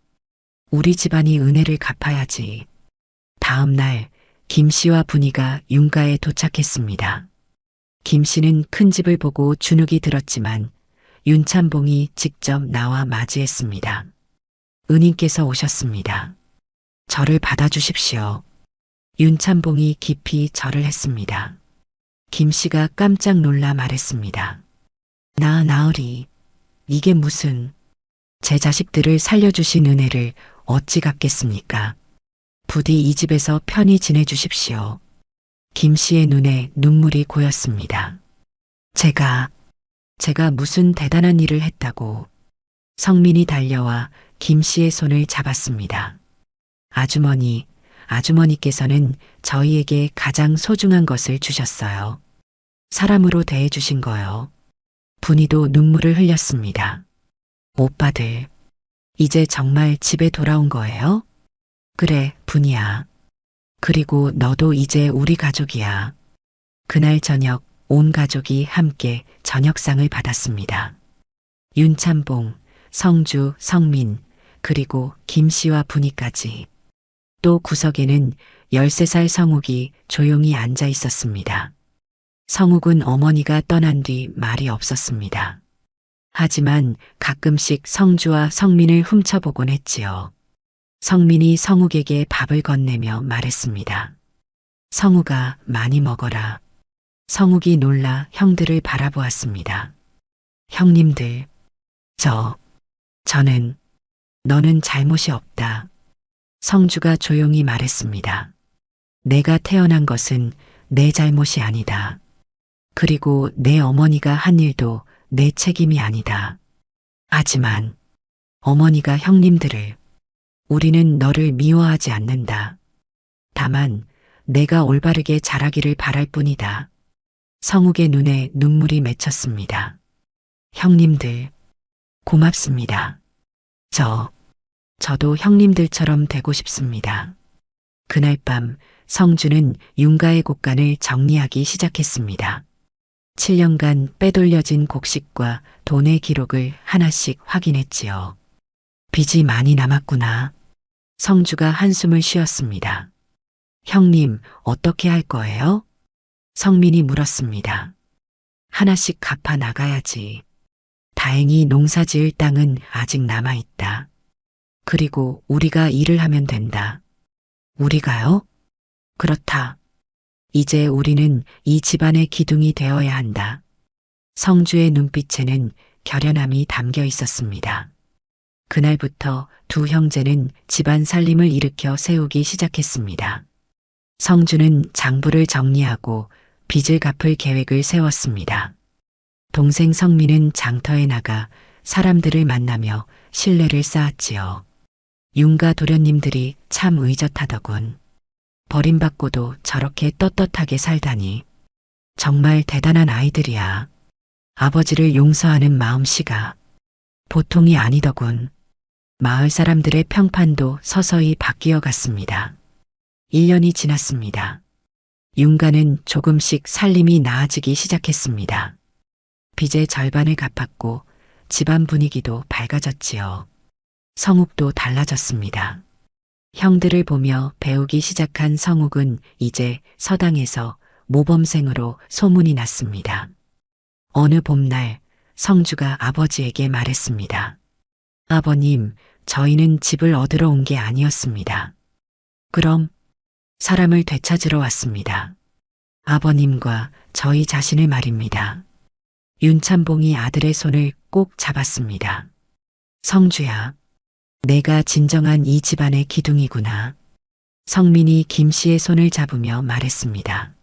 우리 집안이 은혜를 갚아야지. 다음 날 김씨와 분이가 윤가에 도착했습니다. 김씨는 큰 집을 보고 주눅이 들었지만 윤참봉이 직접 나와 맞이했습니다. 은인께서 오셨습니다. 저를 받아주십시오. 윤참봉이 깊이 절을 했습니다. 김씨가 깜짝 놀라 말했습니다. 나으리, 이게 무슨, 제 자식들을 살려주신 은혜를 어찌 갚겠습니까? 부디 이 집에서 편히 지내주십시오. 김씨의 눈에 눈물이 고였습니다. 제가 무슨 대단한 일을 했다고. 성민이 달려와 김씨의 손을 잡았습니다. 아주머니께서는 저희에게 가장 소중한 것을 주셨어요. 사람으로 대해주신 거요. 분이도 눈물을 흘렸습니다. 오빠들, 이제 정말 집에 돌아온 거예요? 그래, 분이야. 그리고 너도 이제 우리 가족이야. 그날 저녁 온 가족이 함께 저녁상을 받았습니다. 윤참봉, 성주, 성민, 그리고 김씨와 분이까지. 또 구석에는 13살 성욱이 조용히 앉아 있었습니다. 성욱은 어머니가 떠난 뒤 말이 없었습니다. 하지만 가끔씩 성주와 성민을 훔쳐보곤 했지요. 성민이 성욱에게 밥을 건네며 말했습니다. 성욱아, 많이 먹어라. 성욱이 놀라 형들을 바라보았습니다. 형님들, 너는 잘못이 없다. 성주가 조용히 말했습니다. 내가 태어난 것은 내 잘못이 아니다. 그리고 내 어머니가 한 일도 내 책임이 아니다. 하지만 어머니가 형님들을, 우리는 너를 미워하지 않는다. 다만 내가 올바르게 자라기를 바랄 뿐이다. 성욱의 눈에 눈물이 맺혔습니다. 형님들, 고맙습니다. 저도 형님들처럼 되고 싶습니다. 그날 밤 성주는 윤가의 곡간을 정리하기 시작했습니다. 7년간 빼돌려진 곡식과 돈의 기록을 하나씩 확인했지요. 빚이 많이 남았구나. 성주가 한숨을 쉬었습니다. 형님, 어떻게 할 거예요? 성민이 물었습니다. 하나씩 갚아 나가야지. 다행히 농사 지을 땅은 아직 남아있다. 그리고 우리가 일을 하면 된다. 우리가요? 그렇다. 이제 우리는 이 집안의 기둥이 되어야 한다. 성주의 눈빛에는 결연함이 담겨 있었습니다. 그날부터 두 형제는 집안 살림을 일으켜 세우기 시작했습니다. 성주는 장부를 정리하고 빚을 갚을 계획을 세웠습니다. 동생 성민은 장터에 나가 사람들을 만나며 신뢰를 쌓았지요. 윤가 도련님들이 참 의젓하더군. 버림받고도 저렇게 떳떳하게 살다니. 정말 대단한 아이들이야. 아버지를 용서하는 마음씨가 보통이 아니더군. 마을 사람들의 평판도 서서히 바뀌어 갔습니다. 1년이 지났습니다. 윤가는 조금씩 살림이 나아지기 시작했습니다. 빚의 절반을 갚았고 집안 분위기도 밝아졌지요. 성욱도 달라졌습니다. 형들을 보며 배우기 시작한 성욱은 이제 서당에서 모범생으로 소문이 났습니다. 어느 봄날 성주가 아버지에게 말했습니다. 아버님, 저희는 집을 얻으러 온 게 아니었습니다. 그럼 사람을 되찾으러 왔습니다. 아버님과 저희 자신을 말입니다. 윤참봉이 아들의 손을 꼭 잡았습니다. 성주야, 내가 진정한 이 집안의 기둥이구나. 성민이 김 씨의 손을 잡으며 말했습니다.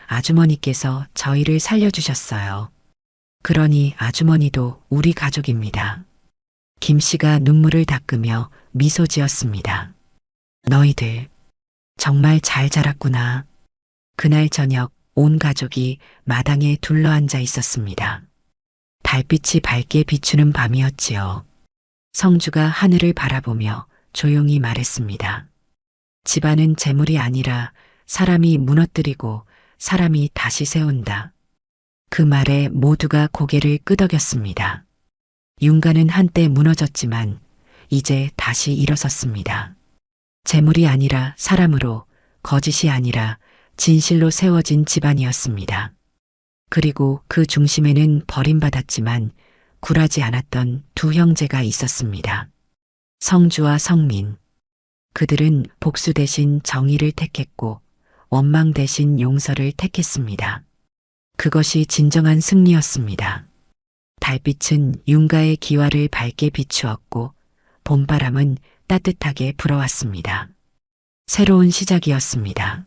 아주머니께서 저희를 살려주셨어요. 그러니 아주머니도 우리 가족입니다. 김 씨가 눈물을 닦으며 미소 지었습니다. 너희들 정말 잘 자랐구나. 그날 저녁 온 가족이 마당에 둘러앉아 있었습니다. 달빛이 밝게 비추는 밤이었지요. 성주가 하늘을 바라보며 조용히 말했습니다. 집안은 재물이 아니라 사람이 무너뜨리고 사람이 다시 세운다. 그 말에 모두가 고개를 끄덕였습니다. 윤가는 한때 무너졌지만 이제 다시 일어섰습니다. 재물이 아니라 사람으로, 거짓이 아니라 진실로 세워진 집안이었습니다. 그리고 그 중심에는 버림받았지만 굴하지 않았던 두 형제가 있었습니다. 성주와 성민. 그들은 복수 대신 정의를 택했고 원망 대신 용서를 택했습니다. 그것이 진정한 승리였습니다. 달빛은 윤가의 기와를 밝게 비추었고 봄바람은 따뜻하게 불어왔습니다. 새로운 시작이었습니다.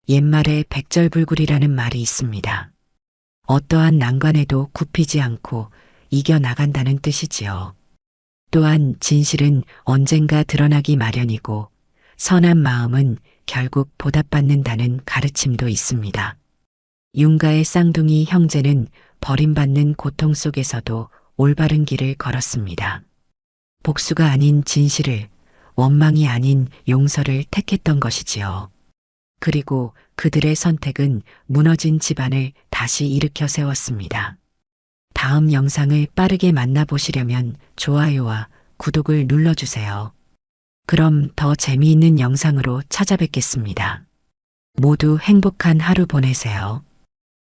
옛말에 백절불굴이라는 말이 있습니다. 어떠한 난관에도 굽히지 않고 이겨나간다는 뜻이지요. 또한 진실은 언젠가 드러나기 마련이고 선한 마음은 결국 보답받는다는 가르침도 있습니다. 윤가의 쌍둥이 형제는 버림받는 고통 속에서도 올바른 길을 걸었습니다. 복수가 아닌 진실을, 원망이 아닌 용서를 택했던 것이지요. 그리고 그들의 선택은 무너진 집안을 다시 일으켜 세웠습니다. 다음 영상을 빠르게 만나보시려면 좋아요와 구독을 눌러주세요. 그럼 더 재미있는 영상으로 찾아뵙겠습니다. 모두 행복한 하루 보내세요.